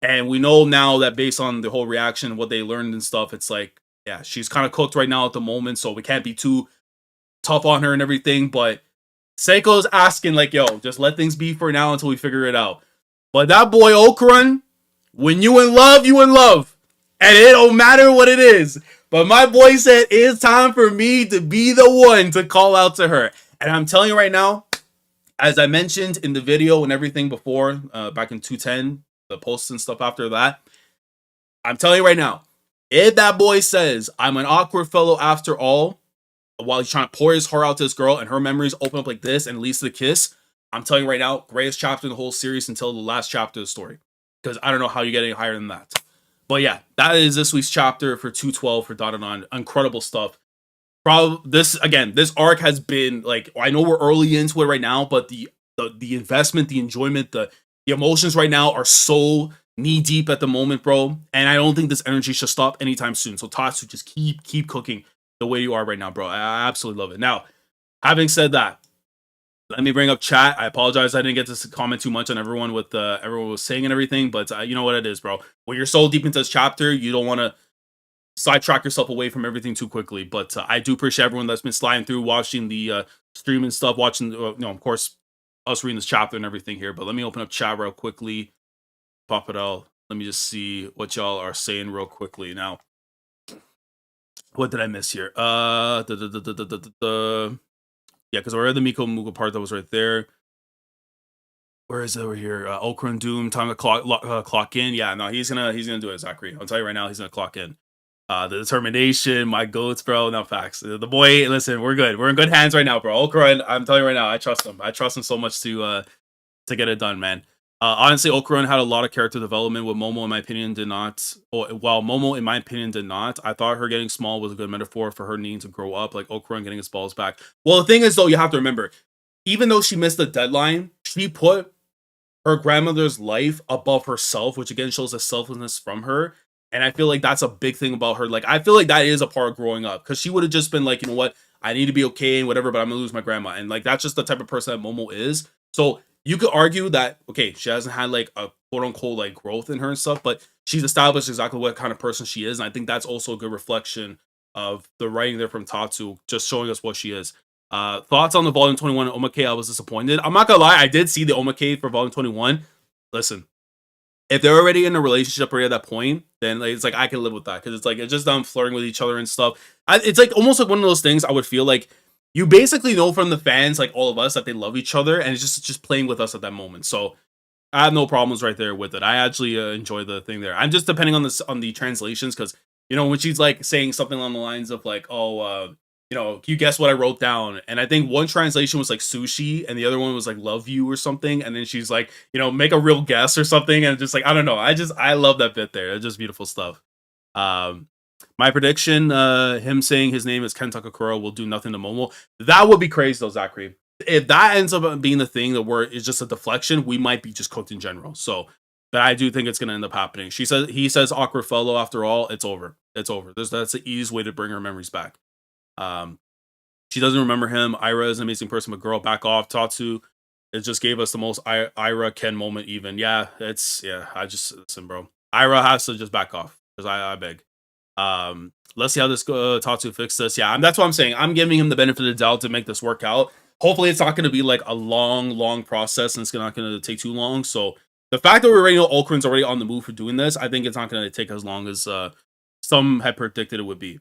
And we know now that based on the whole reaction, what they learned and stuff, it's like, yeah, she's kind of cooked right now at the moment. So we can't be too tough on her and everything. But Seiko's asking like, yo, just let things be for now until we figure it out. But that boy Okarun, when you in love, you in love. And it don't matter what it is. But my boy said, it's time for me to be the one to call out to her. And I'm telling you right now, as I mentioned in the video and everything before, back in 210, the posts and stuff after that, I'm telling you right now, if that boy says, I'm an awkward fellow after all, while he's trying to pour his heart out to this girl and her memories open up like this and leads to the kiss, I'm telling you right now, greatest chapter in the whole series until the last chapter of the story. Because I don't know how you get any higher than that. But yeah, that is this week's chapter for 212 for Dandadan. Incredible stuff. This arc has been like, I know we're early into it right now, but the investment, the enjoyment, the emotions right now are so knee deep at the moment, bro. And I don't think this energy should stop anytime soon. So Tatsu, just keep cooking the way you are right now, bro. I absolutely love it. Now, having said that, let me bring up chat. I apologize I didn't get to comment too much on everyone with everyone was saying and everything, but you know what it is, bro. When you're so deep into this chapter, you don't want to sidetrack yourself away from everything too quickly. But I do appreciate everyone that's been sliding through, watching the stream and stuff, watching, of course, us reading this chapter and everything here. But let me open up chat real quickly, pop it out. Let me just see what y'all are saying real quickly. Now, what did I miss here? Yeah, because we're at the Miko Mugo part that was right there. Where is it over here? Okarun Doom, time to clock in. Yeah, no, he's gonna do it, Zachary. I'll tell you right now, he's gonna clock in. The determination, my goats, bro. No facts. The boy, listen, we're good. We're in good hands right now, bro. Okarun, I'm telling you right now, I trust him. I trust him so much to get it done, man. Honestly, Okarun had a lot of character development. What Momo, in my opinion, did not. While Momo, in my opinion, did not. I thought her getting small was a good metaphor for her needing to grow up, like Okarun getting his balls back. Well, the thing is, though, you have to remember, even though she missed the deadline, she put her grandmother's life above herself, which again shows a selflessness from her. And I feel like that's a big thing about her. Like, I feel like that is a part of growing up, because she would have just been like, you know what, I need to be okay and whatever, but I'm gonna lose my grandma. And like, that's just the type of person that Momo is. So you could argue that, okay, she hasn't had like a quote unquote like growth in her and stuff, but she's established exactly what kind of person she is. And I think that's also a good reflection of the writing there from Tatsu, just showing us what she is. Thoughts on the Volume 21 Omake? I was disappointed. I'm not gonna lie, I did see the Omake for Volume 21. Listen, if they're already in a relationship already at that point, then like, it's like I can live with that, because it's like it's just them flirting with each other and stuff. It's like almost like one of those things I would feel like you basically know from the fans, like all of us, that they love each other, and it's just playing with us at that moment. So I have no problems right there with it. I actually enjoy the thing there. I'm just depending on the translations, because when she's like saying something along the lines of like, oh, can you guess what I wrote down? And I think one translation was like sushi, and the other one was like love you or something. And then she's like, make a real guess or something, and just like, I don't know. I love that bit there. It's just beautiful stuff. Um, my prediction, him saying his name is Ken Takakura will do nothing to Momo. That would be crazy though, Zachary. If that ends up being the thing that where it's just a deflection, we might be just cooked in general. So, but I do think it's gonna end up happening. He says awkward fellow. After all, it's over. It's over. That's the easiest way to bring her memories back. Um, she doesn't remember him. Ira is an amazing person, but girl, back off. Tatsu, it just gave us the most Ira Ken moment. Even I just listen, bro. Ira has to just back off, because I beg. Let's see how this Tatsu fix this. Yeah, that's what I'm saying. I'm giving him the benefit of the doubt to make this work out. Hopefully, it's not going to be like a long process, and it's not going to take too long. So the fact that we're already know Okarun's already on the move for doing this, I think it's not going to take as long as some had predicted it would be.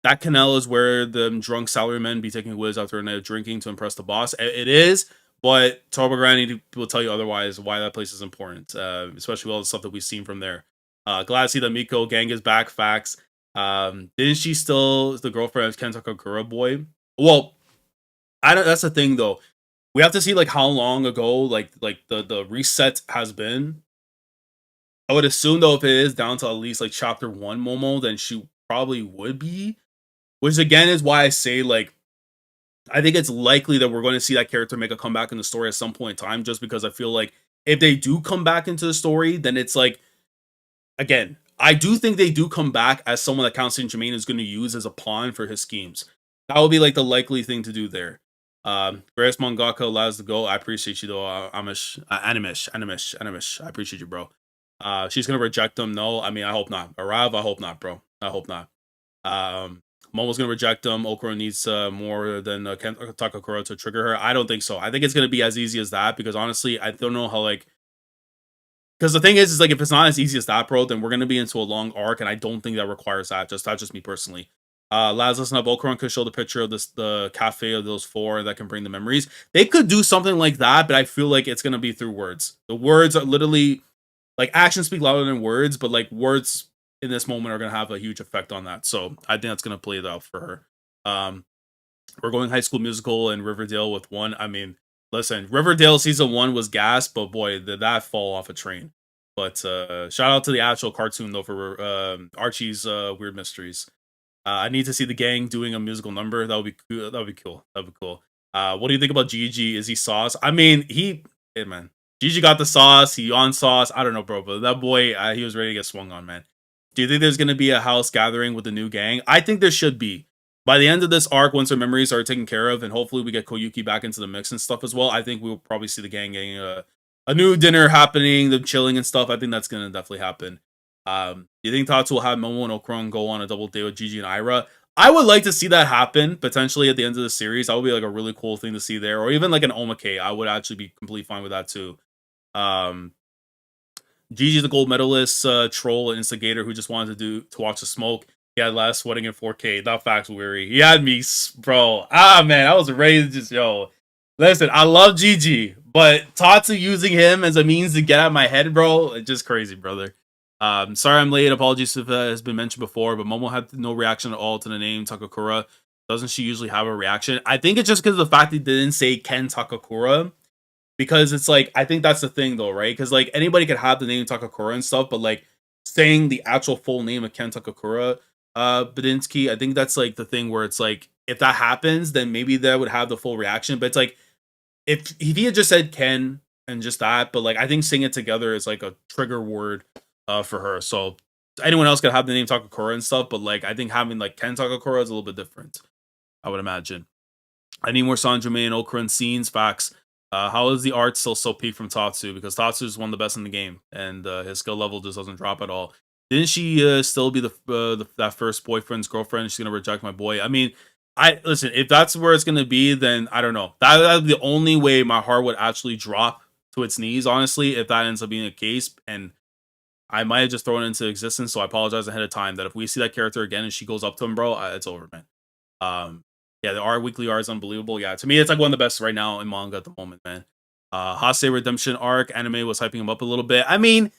That canal is where the drunk salarymen be taking whiz after a night of drinking to impress the boss. It is, but Tobagran will tell you otherwise why that place is important, especially with all the stuff that we've seen from there. Glad to see that Miko gang is back. Facts. Didn't she still is the girlfriend of Ken Takakura boy? Well, I don't. That's the thing though. We have to see like how long ago like the reset has been. I would assume though, if it is down to at least like chapter 1 Momo, then she probably would be. Which again is why I say like I think it's likely that we're going to see that character make a comeback in the story at some point in time, just because I feel like if they do come back into the story, then it's like, again, I do think they do come back as someone that Count Saint Germain is going to use as a pawn for his schemes. That would be like the likely thing to do there. Greatest mangaka allows to go. I appreciate you though, Animish. I appreciate you, bro. She's gonna reject them. No, I mean I hope not. Arav, I hope not, bro. I hope not. Momo's gonna reject them. Okura needs more than Takakura to trigger her. I don't think so. I think it's gonna be as easy as that, because honestly, I don't know how like. Because the thing is like if it's not as easy as that, bro, then we're gonna be into a long arc, and I don't think that requires that. That's just me personally. Laz, listen up. Okaran could show the picture of the cafe of those four that can bring the memories. They could do something like that, but I feel like it's gonna be through words. The words are literally like actions speak louder than words, but like words in this moment are going to have a huge effect on that. So I think that's going to play it out for her. We're going High School Musical and Riverdale with one. I mean, listen, Riverdale season 1 was gas, but boy, did that fall off a train. But shout out to the actual cartoon though for Archie's Weird Mysteries. I need to see the gang doing a musical number. That would be cool. That would be cool. That would be cool. What do you think about Gigi? Is he sauce? I mean, hey man, Gigi got the sauce. He on sauce. I don't know, bro, but that boy, he was ready to get swung on, man. Do you think there's going to be a house gathering with the new gang? I think there should be. By the end of this arc, once their memories are taken care of, and hopefully we get Koyuki back into the mix and stuff as well, I think we'll probably see the gang getting a new dinner happening, them chilling and stuff. I think that's going to definitely happen. Do you think Tatsu will have Momo and Okarun go on a double date with Gigi and Ira? I would like to see that happen, potentially at the end of the series. That would be like a really cool thing to see there. Or even like an Omake. I would actually be completely fine with that too. Gigi's the gold medalist troll and instigator who just wanted to watch the smoke. He had last sweating in 4K. That fact's weary. He had me, bro. Man, I was ready to just listen, I love Gigi, but Tatsu using him as a means to get out of my head, bro, it's just crazy, brother. Sorry I'm late. Apologies if it has been mentioned before, but Momo had no reaction at all to the name Takakura. Doesn't she usually have a reaction? I think it's just because of the fact they didn't say Ken Takakura. Because it's like, I think that's the thing though, right? Because like anybody could have the name Takakura and stuff, but like saying the actual full name of Ken Takakura Badinsky, I think that's like the thing where it's like, if that happens, then maybe that would have the full reaction. But it's like, if he had just said Ken and just that, but like I think saying it together is like a trigger word for her. So anyone else could have the name Takakura and stuff, but like I think having like Ken Takakura is a little bit different, I would imagine. I need more Sanjime and Okarun scenes, facts. How is the art still so peak from Tatsu? Because Tatsu is one of the best in the game, and his skill level just doesn't drop at all. Didn't she still be that first boyfriend's girlfriend? She's gonna reject my boy. I mean, I listen. If that's where it's gonna be, then I don't know. That'd be the only way my heart would actually drop to its knees. Honestly, if that ends up being the case, and I might have just thrown it into existence. So I apologize ahead of time that if we see that character again and she goes up to him, bro, it's over, man. Yeah, the art weekly art is unbelievable. Yeah, to me, it's like one of the best right now in manga at the moment, man. Hase redemption arc anime was hyping him up a little bit. I mean,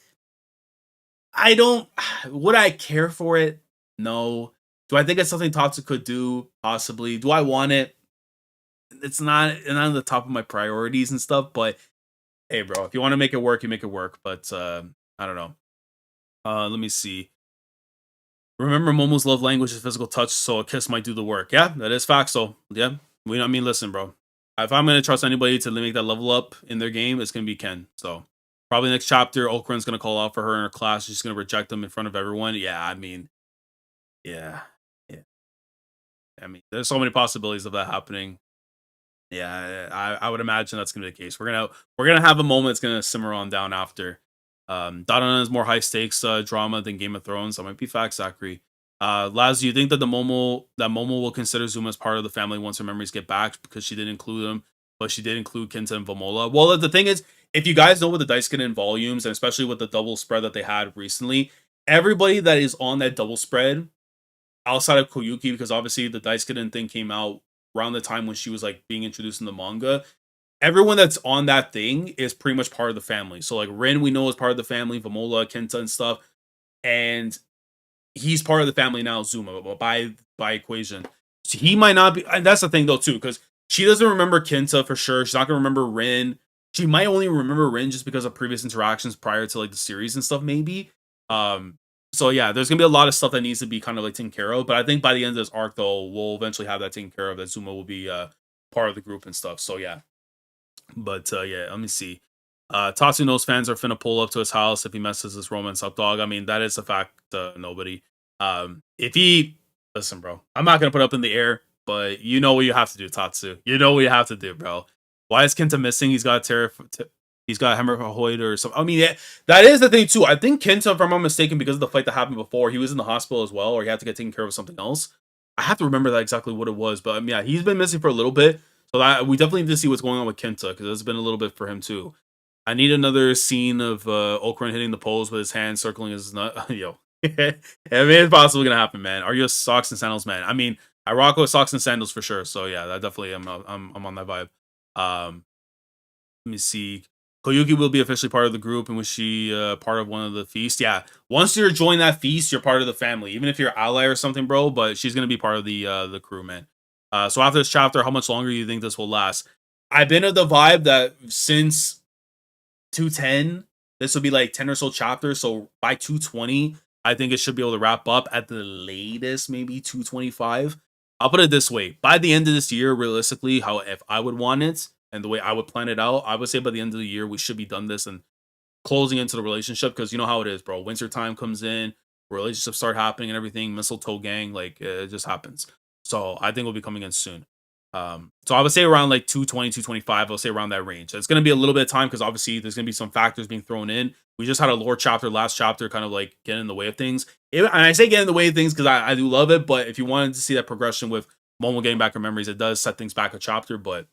I don't. Would I care for it? No. Do I think it's something Tatsu could do? Possibly. Do I want it? It's not on the top of my priorities and stuff. But hey, bro, if you want to make it work, you make it work. But I don't know. Let me see. Remember, Momo's love language is physical touch, so a kiss might do the work. Yeah, that is fact. So yeah, I mean, listen, bro. If I'm gonna trust anybody to make that level up in their game, it's gonna be Ken. So probably next chapter, Okarun's gonna call out for her in her class. She's gonna reject them in front of everyone. Yeah, I mean, yeah, yeah. I mean, there's so many possibilities of that happening. Yeah, I would imagine that's gonna be the case. We're gonna have a moment that's gonna simmer on down after. Dandadan is more high stakes drama than Game of Thrones. That might be fact, Zachary. Laz, do you think that Momo will consider Zuma as part of the family once her memories get back because she didn't include him, but she did include Kenta and Vamola? Well, the thing is, if you guys know with the dice in volumes, and especially with the double spread that they had recently, everybody that is on that double spread outside of Koyuki, because obviously the Daisuke thing came out around the time when she was like being introduced in the manga. Everyone that's on that thing is pretty much part of the family. So like Rin, we know is part of the family, Vamola, Kenta, and stuff, and he's part of the family now, Zuma, by equation. So he might not be, and that's the thing though too, because she doesn't remember Kenta for sure. She's not gonna remember Rin. She might only remember Rin just because of previous interactions prior to like the series and stuff, maybe. Um, so yeah, there's gonna be a lot of stuff that needs to be kind of like taken care of. But I think by the end of this arc, though, we'll eventually have that taken care of. That Zuma will be part of the group and stuff. So yeah, but yeah, let me see. Tatsuno's fans are finna pull up to his house if he messes his romance up, dog. I mean, that is a fact. Nobody. If he listen, bro, I'm not gonna put up in the air, but you know what you have to do, Tatsu. You know what you have to do, bro. Why is Kenta missing? He's got he's got hemorrhoid or something. I mean, yeah, that is the thing too. I think Kenta, if I'm not mistaken, because of the fight that happened before, he was in the hospital as well, or he had to get taken care of something else. I have to remember that exactly what it was, but yeah, he's been missing for a little bit. So that we definitely need to see what's going on with Kenta because it's been a little bit for him too. I need another scene of Okarun hitting the poles with his hand circling his nut. Yo, I mean, it's possibly gonna happen, man. Are you a socks and sandals man? I mean, I rock with socks and sandals for sure. So yeah, that definitely I'm on that vibe. Let me see. Koyuki will be officially part of the group, and was she part of one of the feasts? Yeah, once you're joining that feast, you're part of the family, even if you're ally or something, bro. But she's gonna be part of the crew, man. So after this chapter, how much longer do you think this will last? I've been of the vibe that since 210, this will be like 10 or so chapters. So by 220, I think it should be able to wrap up at the latest, maybe 225. I'll put it this way: by the end of this year, realistically, how if I would want it and the way I would plan it out, I would say by the end of the year we should be done this and closing into the relationship because you know how it is, bro. Winter time comes in, relationships start happening and everything. Mistletoe gang, like it just happens. So I think we'll be coming in soon. So I would say around like 220, 225. I'll say around that range. It's going to be a little bit of time because obviously there's going to be some factors being thrown in. We just had a lore chapter, last chapter, kind of like get in the way of things. And I say get in the way of things because I do love it. But if you wanted to see that progression with Momo getting back her memories, it does set things back a chapter. But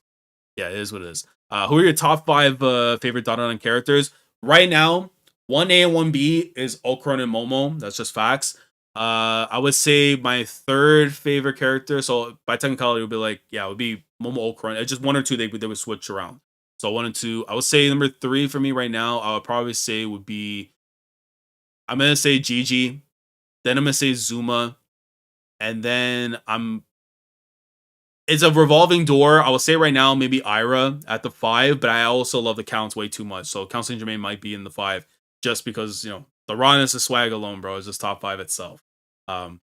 yeah, it is what it is. Who are your top five favorite Dandadan characters? Right now, 1A and 1B is Okarun and Momo. That's just facts. I would say my third favorite character. So by technicality, it would be like, yeah, it would be Momo Okarun. It's just one or two they would switch around. So 1 and 2. I would say number 3 for me right now, I would probably say would be I'm gonna say Gigi, then I'm gonna say Zuma, and then it's a revolving door. I will say right now, maybe Ira at the 5, but I also love the Counts way too much. So Count Saint Germain might be in the 5 just because, you know, the rawness of swag alone, bro, is just top 5 itself. Um,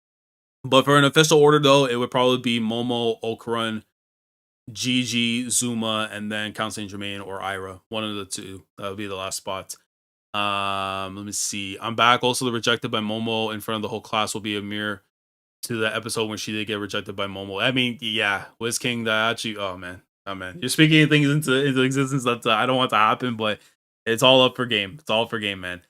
but for an official order, though, it would probably be Momo, Okarun, Gigi, Zuma, and then Count Saint Germain or Ira. One of the two. That would be the last spot. Let me see. I'm back. Also, the rejected by Momo in front of the whole class will be a mirror to the episode when she did get rejected by Momo. I mean, yeah, Wiz King, that actually, oh man, you're speaking things into existence that I don't want to happen, but it's all up for game. It's all for game, man.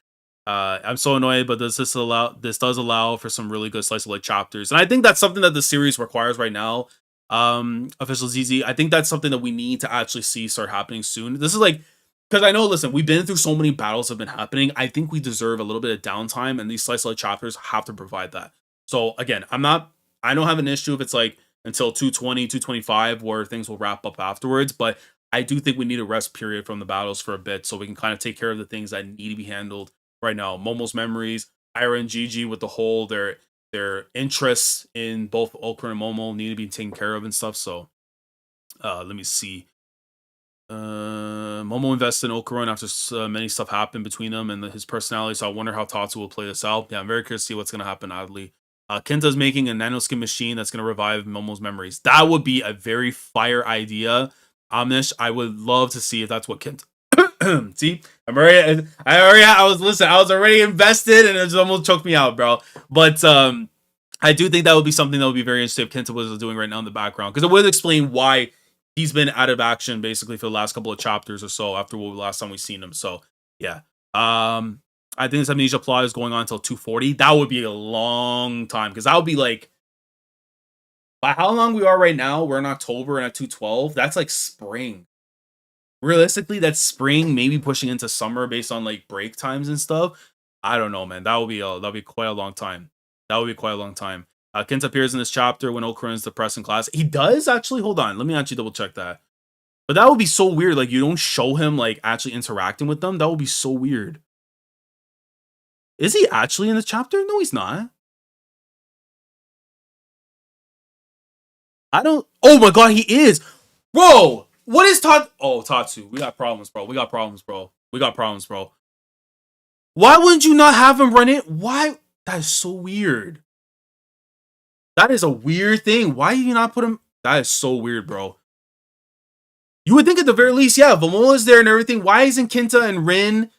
I'm so annoyed, but this does allow for some really good slice of life chapters, and I think that's something that the series requires right now. Official ZZ, I think that's something that we need to actually see start happening soon. This is like because I know, listen, we've been through so many battles have been happening. I think we deserve a little bit of downtime, and these slice of life chapters have to provide that. So again, I don't have an issue if it's like until 220, 225, where things will wrap up afterwards. But I do think we need a rest period from the battles for a bit so we can kind of take care of the things that need to be handled right now. Momo's memories, Ira and Gigi with the whole their interests in both Okarun and Momo need to be taken care of and stuff. So let me see. Momo invested in Okarun after many stuff happened between them and his personality. So I wonder how Tatsu will play this out. Yeah, I'm very curious to see what's gonna happen. Oddly, Kenta's making a nanoskin machine that's gonna revive Momo's memories. That would be a very fire idea. Omnish, I would love to see if that's what Kenta. See, I was already invested, and it just almost choked me out, bro. But I do think that would be something that would be very interesting if Kenta was doing right now in the background, because it would explain why he's been out of action basically for the last couple of chapters or so after the last time we've seen him. So yeah, I think this amnesia plot is going on until 240. That would be a long time, because that would be like, by how long we are right now, we're in October and at 212. That's like spring. Realistically, that's spring, maybe pushing into summer based on like break times and stuff. I don't know, man. That'll be quite a long time. That would be quite a long time. Kent appears in this chapter when Okarun's depressed in class. He does actually. Hold on, let me actually double check that. But that would be so weird. Like, you don't show him like actually interacting with them. That would be so weird. Is he actually in this chapter? No, he's not. I don't. Oh my god, he is, bro. What is Tatsu? We got problems, bro. We got problems, bro. We got problems, bro. Why wouldn't you not have him run it? Why? That is so weird. That is a weird thing. Why did you not put him? That is so weird, bro. You would think at the very least, yeah, Vamola's there and everything. Why isn't Kinta and Rin?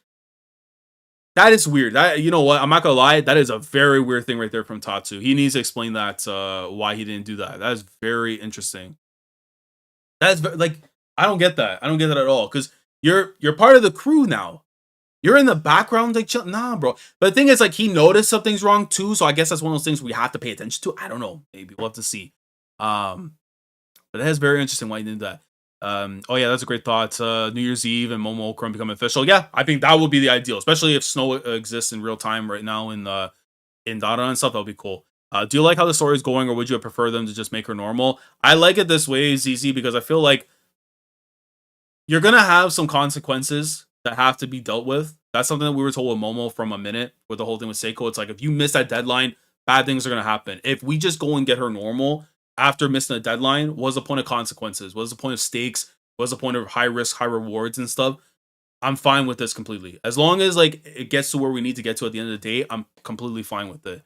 That is weird. That, you know what? I'm not gonna lie. That is a very weird thing right there from Tatsu. He needs to explain that why he didn't do that. That is very interesting. That's like, I don't get that. I don't get that at all. Because you're part of the crew now. You're in the background, like, chill. Nah, bro. But the thing is, like, he noticed something's wrong too. So I guess that's one of those things we have to pay attention to. I don't know. Maybe we'll have to see. But that is very interesting why he did that. Oh yeah, that's a great thought. New Year's Eve and Momo Okarun become official. Yeah, I think that would be the ideal, especially if snow exists in real time right now in Dandadan and stuff. That would be cool. Do you like how the story is going, or would you prefer them to just make her normal? I like it this way, ZZ, because I feel like you're gonna have some consequences that have to be dealt with. That's something that we were told with Momo from a minute with the whole thing with Seiko. It's like, if you miss that deadline, bad things are gonna happen. If we just go and get her normal after missing a deadline, what's the point of consequences? What's the point of stakes? What's the point of high risk, high rewards and stuff? I'm fine with this completely. As long as like it gets to where we need to get to at the end of the day, I'm completely fine with it.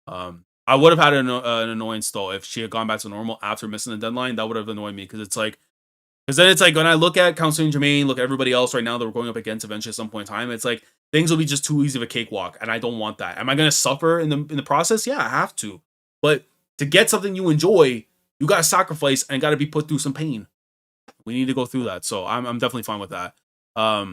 I would have had an annoyance though if she had gone back to normal after missing the deadline. That would have annoyed me, because then it's like when I look at Counseling Jermaine, look at everybody else right now that we're going up against eventually at some point in time, it's like things will be just too easy of a cakewalk, and I don't want that. Am I going to suffer in the process? Yeah, I have to. But to get something you enjoy, you got to sacrifice and got to be put through some pain. We need to go through that, so I'm definitely fine with that. I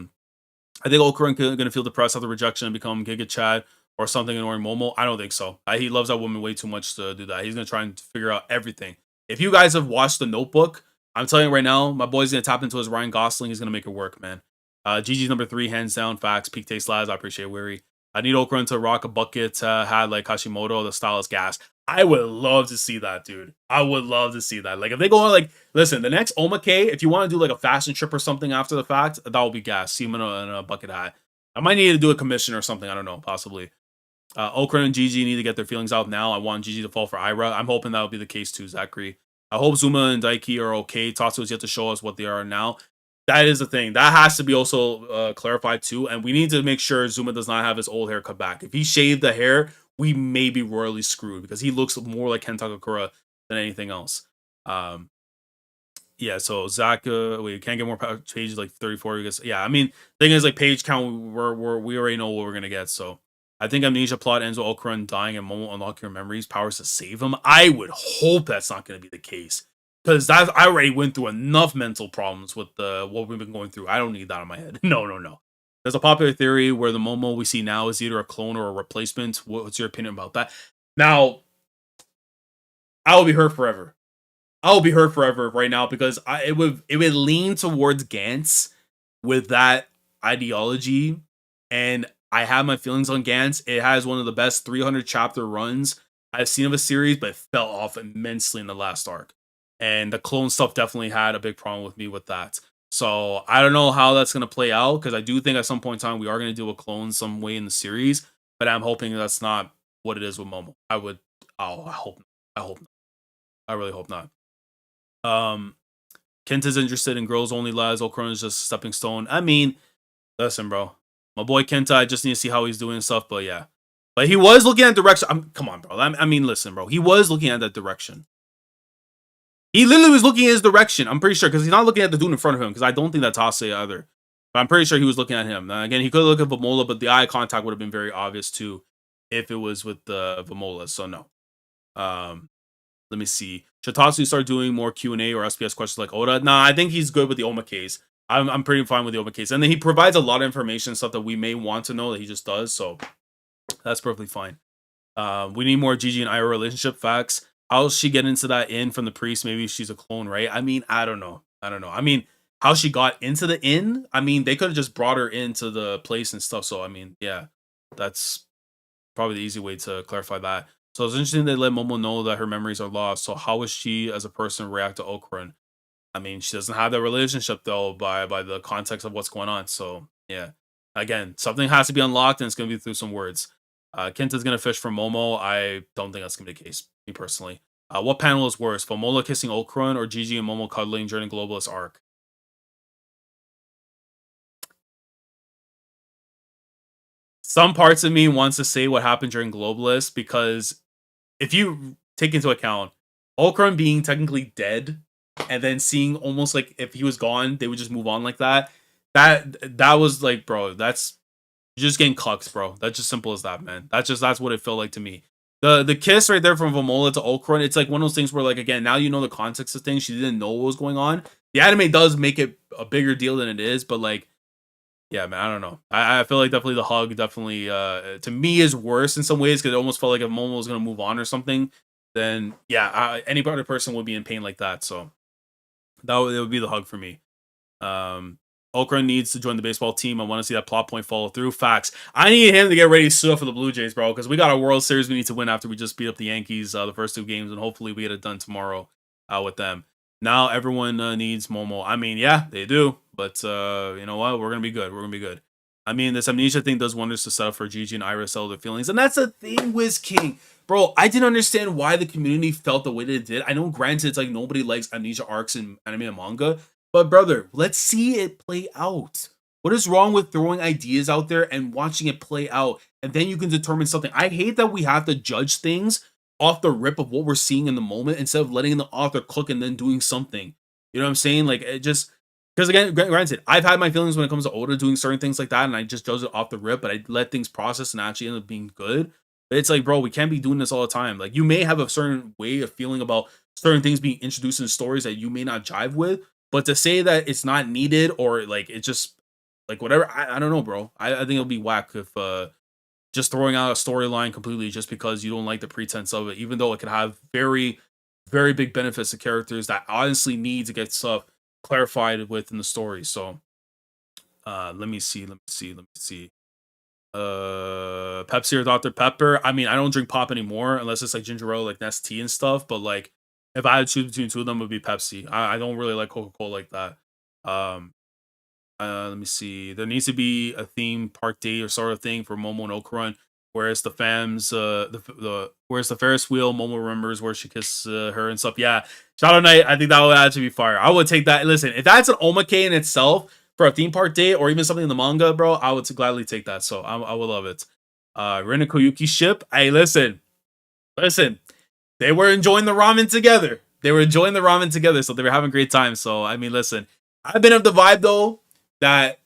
think Okarun going to feel depressed after rejection and become Giga Chad or something annoying Momo. I don't think so. He loves that woman way too much to do that. He's going to try and figure out everything. If you guys have watched The Notebook, I'm telling you right now, my boy's going to tap into his Ryan Gosling. He's going to make it work, man. GG's number 3, hands down, facts. Peak taste lads, I appreciate Weary. I need Okarun to rock a bucket hat like Hashimoto. The style is gas. I would love to see that, dude. I would love to see that. Like, if they go on, like, listen, the next Omake, if you want to do like a fashion trip or something after the fact, that would be gas. See him in a bucket hat. I might need to do a commission or something. I don't know, possibly. Okarun and Gigi need to get their feelings out now. I want Gigi to fall for Ira. I'm hoping that'll be the case too, Zachary. I hope Zuma and Daiki are okay. Tatsu has yet to show us what they are now. That is the thing. That has to be also clarified too. And we need to make sure Zuma does not have his old hair cut back. If he shaved the hair, we may be royally screwed, because he looks more like Ken Takakura than anything else. Yeah, so Zach, we can't get more pages like 34. I guess. Yeah, I mean, thing is, like, page count, we already know what we're gonna get. So I think amnesia plot ends with Okarun dying and Momo unlocking her memories, powers to save him. I would hope that's not gonna be the case, because I already went through enough mental problems with what we've been going through. I don't need that in my head. No. There's a popular theory where the Momo we see now is either a clone or a replacement. What's your opinion about that? Now, I will be hurt forever. I will be hurt forever right now, because it would lean towards Gantz with that ideology, and I have my feelings on Gantz. It has one of the best 300 chapter runs I've seen of a series, but it fell off immensely in the last arc. and the clone stuff definitely had a big problem with me with that. So I don't know how that's gonna play out because I do think at some point in time we are gonna deal with clones some way in the series, but I'm hoping that's not what it is with Momo. I hope, I hope, not. I really hope not. Um, Kenta's interested in girls only lads. Okarun is just a stepping stone. I mean, listen, bro, my boy Kenta. I just need to see how he's doing and stuff. But yeah, but he was looking at direction. Come on, bro. I mean, listen, bro. He was looking at that direction. He literally was looking at his direction. I'm pretty sure because he's not looking at the dude in front of him because I don't think that's Hase either. But I'm pretty sure he was looking at him. Now, again, he could look at Vamola, but the eye contact would have been very obvious too if it was with the Vamola. So no. Let me see. Should Tatsu start doing more Q&A or SPS questions like Oda? Nah, I think he's good with the Omakase. I'm pretty fine with the Omakase. And then he provides a lot of information, stuff that we may want to know that he just does. So that's perfectly fine. We need more Gigi and Ira relationship facts. How's she get into that inn from the priest? Maybe she's a clone, right? I mean, I don't know. I mean, how she got into the inn? I mean, they could have just brought her into the place and stuff. So, I mean, yeah, that's probably the easy way to clarify that. So it's interesting they let Momo know that her memories are lost. So how would she, as a person, react to Okarun? I mean, she doesn't have that relationship though, by the context of what's going on. So yeah, again, something has to be unlocked, and it's gonna be through some words. Kenta's gonna fish for Momo. I don't think that's gonna be the case, me personally. What panel is worse, Momola kissing Okarun or Gigi and Momo cuddling during the Globalist arc? Some parts of me wants to say what happened during Globalist because if you take into account Ultron being technically dead, and then seeing almost like if he was gone, they would just move on like that. That was like, bro, that's you're just getting cucks, bro. That's just simple as that, man. That's what it felt like to me. The kiss right there from Vamola to Ultron, it's like one of those things where like again, now you know the context of things. She didn't know what was going on. The anime does make it a bigger deal than it is, but like yeah, man, I don't know. I feel like definitely the hug definitely to me is worse in some ways because it almost felt like if Momo was gonna move on or something, then yeah, any other person would be in pain like that. So it would be the hug for me. Okra needs to join the baseball team. I want to see that plot point follow through. Facts. I need him to get ready to sue for the Blue Jays, bro, because we got a World Series we need to win after we just beat up the Yankees the first two games, and hopefully we get it done tomorrow with them. Now everyone needs Momo. I mean, yeah, they do, but you know what? We're gonna be good. We're gonna be good. I mean, this amnesia thing does wonders to set up for Gigi and Iris sell their feelings, and that's the thing, Wiz King. Bro, I didn't understand why the community felt the way they did. I know, granted, it's like nobody likes amnesia arcs in anime and manga, but brother, let's see it play out. What is wrong with throwing ideas out there and watching it play out, and then you can determine something? I hate that we have to judge things off the rip of what we're seeing in the moment instead of letting the author cook and then doing something. You know what I'm saying? Like it just because again, granted, I've had my feelings when it comes to Oda doing certain things like that, and I just judge it off the rip, but I let things process and actually end up being good. But it's like, bro, we can't be doing this all the time. Like you may have a certain way of feeling about certain things being introduced in stories that you may not jive with, but to say that it's not needed or like it's just like whatever, I don't know, bro. I think it'll be whack if just throwing out a storyline completely just because you don't like the pretense of it, even though it could have very, very big benefits to characters that honestly need to get stuff clarified within the story. So let me see. Pepsi or Dr. Pepper. I mean, I don't drink pop anymore unless it's like ginger ale, like Nestea and stuff. But like, if I had to choose between two of them, it would be Pepsi. I don't really like Coca Cola like that. Um, let me see. There needs to be a theme park day or sort of thing for Momo and Okarun. Whereas the fams, whereas the Ferris wheel, Momo remembers where she kissed her and stuff. Yeah, Shadow Knight. I think that would actually be fire. I would take that. Listen, if that's an omake in itself for a theme park day or even something in the manga, bro, I would gladly take that. So I would love it. Ren and Koyuki ship. Hey, listen. They were enjoying the ramen together. So they were having a great time. So I mean, listen. I've been of the vibe though that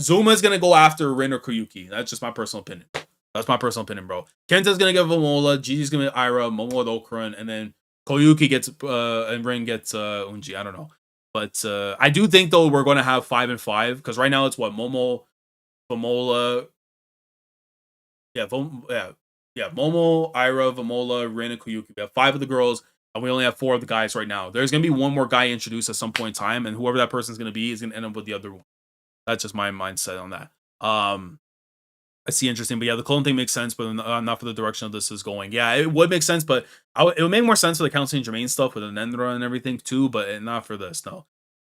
Zuma's gonna go after Rin or Koyuki. That's just my personal opinion. That's my personal opinion, bro. Kenta's gonna get Vamola, Gigi's gonna get Ira, Momo with Okarun, and then Koyuki gets and Rin gets Unji. I don't know. But I do think though we're gonna have 5 and 5, because right now it's what Momo, Vamola, Momo, Ira, Vamola, Rin, and Koyuki. We have 5 of the girls, and we only have 4 of the guys right now. There's gonna be one more guy introduced at some point in time, and whoever that person's gonna be is gonna end up with the other one. That's just my mindset on that. I see interesting, but yeah, the clone thing makes sense, but not for the direction of this is going. Yeah, it would make sense, but it would make more sense for the Council and Jermaine stuff with the Nendra and everything too, but not for this. No.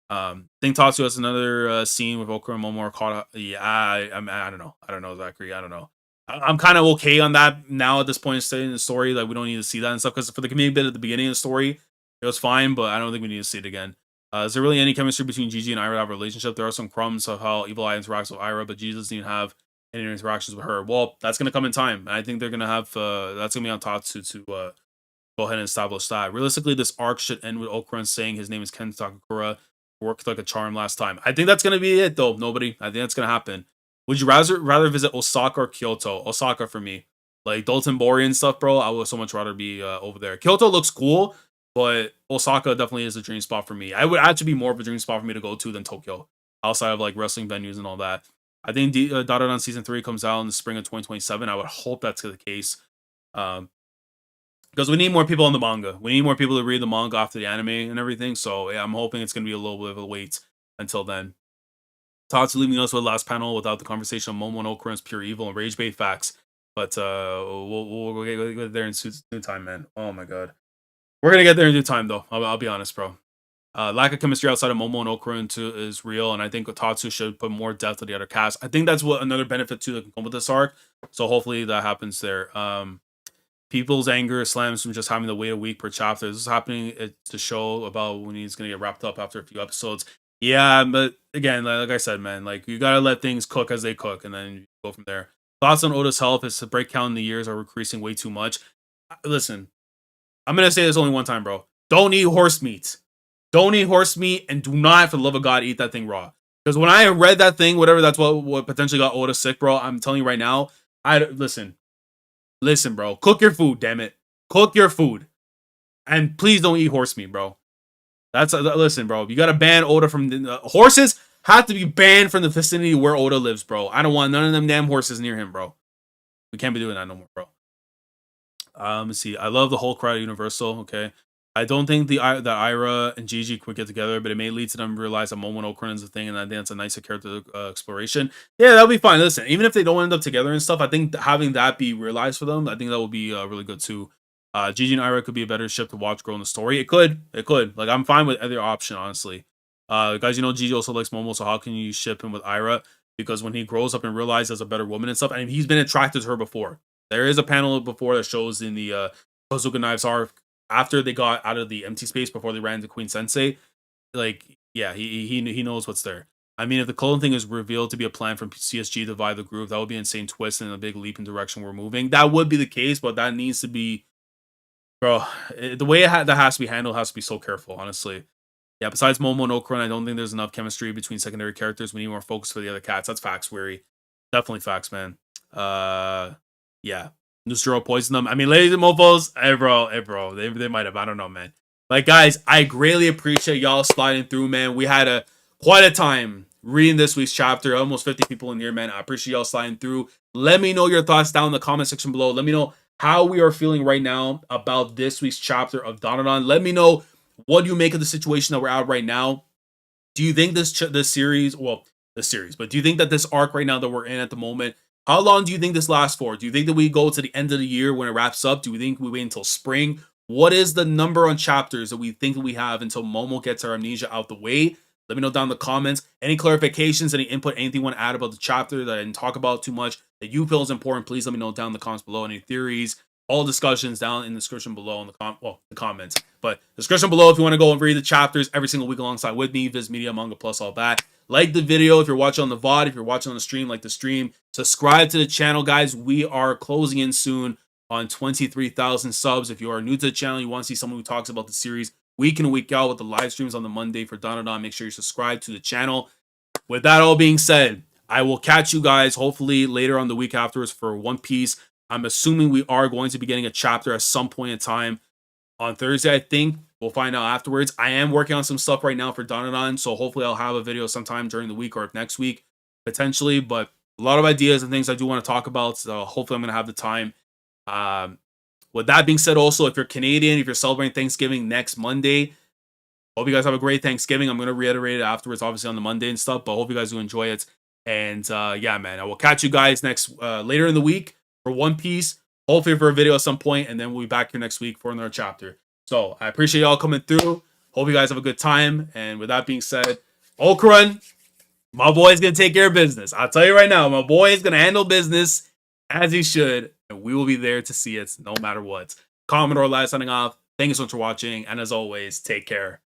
I think Tatsu has another scene with Okra and Momo are caught. Yeah, I don't know. I don't know, Zachary. I don't know. I'm kind of okay on that now at this point in the story. Like we don't need to see that and stuff because for the comedic bit at the beginning of the story, it was fine, but I don't think we need to see it again. Is there really any chemistry between Gigi and Ira to have a relationship? There are some crumbs of how Evil Eye interacts with Ira, but Gigi doesn't even have any interactions with her. Well, that's gonna come in time. And I think they're gonna have that's gonna be on Tatsu to go ahead and establish that. Realistically, this arc should end with Okarun saying his name is Ken Takakura. Worked like a charm last time. I think that's gonna be it though. Nobody. I think that's gonna happen. Would you rather visit Osaka or Kyoto? Osaka for me. Like Dalton Bori and stuff, bro. I would so much rather be over there. Kyoto looks cool, but Osaka definitely is a dream spot for me. I would actually be more of a dream spot for me to go to than Tokyo, outside of like wrestling venues and all that. I think Dandadan season 3 comes out in the spring of 2027. I would hope that's the case. Because we need more people on the manga. We need more people to read the manga after the anime and everything. So yeah, I'm hoping it's going to be a little bit of a wait until then. Tatsu leaving us with the last panel without the conversation of Momo and Okarun's pure evil and rage bait facts. But we'll get there in due time, man. Oh my god. We're going to get there in due time, though. I'll be honest, bro. Lack of chemistry outside of Momo and Okarun too is real, and I think Tatsu should put more depth to the other cast. I think that's what another benefit too that can come with this arc. So hopefully that happens there. People's anger slams from just having to wait a week per chapter. This is happening to show about when he's gonna get wrapped up after a few episodes. Yeah, but again, like I said, man, like you gotta let things cook as they cook, and then you go from there. Thoughts on Oda's health? Is the break count in the years are increasing way too much. Listen, I'm gonna say this only one time, bro. Don't eat horse meat. Don't eat horse meat, and do not, for the love of God, eat that thing raw. Because when I read that thing, whatever, that's what potentially got Oda sick, bro. I'm telling you right now. Listen, bro. Cook your food, damn it. Cook your food, and please don't eat horse meat, bro. Listen, bro. You gotta ban Oda from horses. Have to be banned from the vicinity where Oda lives, bro. I don't want none of them damn horses near him, bro. We can't be doing that no more, bro. Let's see. I love the whole crowd Universal. Okay. I don't think that Ira and Gigi could get together, but it may lead to them realize that Momo and Okarun is a thing, and I think that's a nicer character exploration. Yeah, that'll be fine. Listen, even if they don't end up together and stuff, I think having that be realized for them, I think that will be really good too. Gigi and Ira could be a better ship to watch grow in the story. It could. Like, I'm fine with either option, honestly. Guys, you know Gigi also likes Momo, so how can you ship him with Ira? Because when he grows up and realizes a better woman and stuff, and he's been attracted to her before. There is a panel before that shows in the Kozuka Knives arc after they got out of the empty space before they ran into Queen Sensei. Like, yeah, he knows what's there. I mean, if the clone thing is revealed to be a plan from CSG to divide the group, that would be an insane twist and a big leap in direction we're moving. That would be the case, but that needs to be, bro. The way that has to be handled has to be so careful, honestly. Yeah, besides Momo and Okarun, I don't think there's enough chemistry between secondary characters. We need more focus for the other cats. That's facts, Weary. Definitely facts, man. Yeah. Nustro poisoned them. I mean, ladies and mofos, hey bro. They might have. I don't know, man. Like, guys, I greatly appreciate y'all sliding through, man. We had quite a time reading this week's chapter. Almost 50 people in here, man. I appreciate y'all sliding through. Let me know your thoughts down in the comment section below. Let me know how we are feeling right now about this week's chapter of Dandadan. Let me know what you make of the situation that we're at right now. Do you think this series, but do you think that this arc right now that we're in at the moment, how long do you think this lasts for? Do you think that we go to the end of the year when it wraps up? Do we think we wait until spring? What is the number on chapters that we think that we have until Momo gets her amnesia out the way? Let me know down in the comments. Any clarifications, any input, anything you want to add about the chapter that I didn't talk about too much that you feel is important, please let me know down in the comments below. Any theories, all discussions down in the description below in the comments. But description below if you want to go and read the chapters every single week alongside with me, Viz Media, Manga Plus, all that. Like the video if you're watching on the VOD. If you're watching on the stream, like the stream. Subscribe to the channel, guys. We are closing in soon on 23,000 subs. If you are new to the channel, you want to see someone who talks about the series week in and week out with the live streams on the Monday for Dandadan, make sure you subscribe to the channel. With that all being said, I will catch you guys hopefully later on the week afterwards for One Piece. I'm assuming we are going to be getting a chapter at some point in time on Thursday, I think. We'll find out afterwards. I am working on some stuff right now for Dandadan, so hopefully I'll have a video sometime during the week or next week, potentially. But a lot of ideas and things I do want to talk about, so hopefully I'm going to have the time. With that being said, also, if you're Canadian, if you're celebrating Thanksgiving next Monday, hope you guys have a great Thanksgiving. I'm going to reiterate it afterwards, obviously, on the Monday and stuff, but hope you guys do enjoy it. And yeah, man, I will catch you guys next later in the week for One Piece. Hopefully for a video at some point, and then we'll be back here next week for another chapter. So I appreciate y'all coming through. Hope you guys have a good time. And with that being said, Okarun, my boy's gonna take care of business. I'll tell you right now, my boy is gonna handle business as he should, and we will be there to see it no matter what. Commodore Lad signing off. Thank you so much for watching, and as always, take care.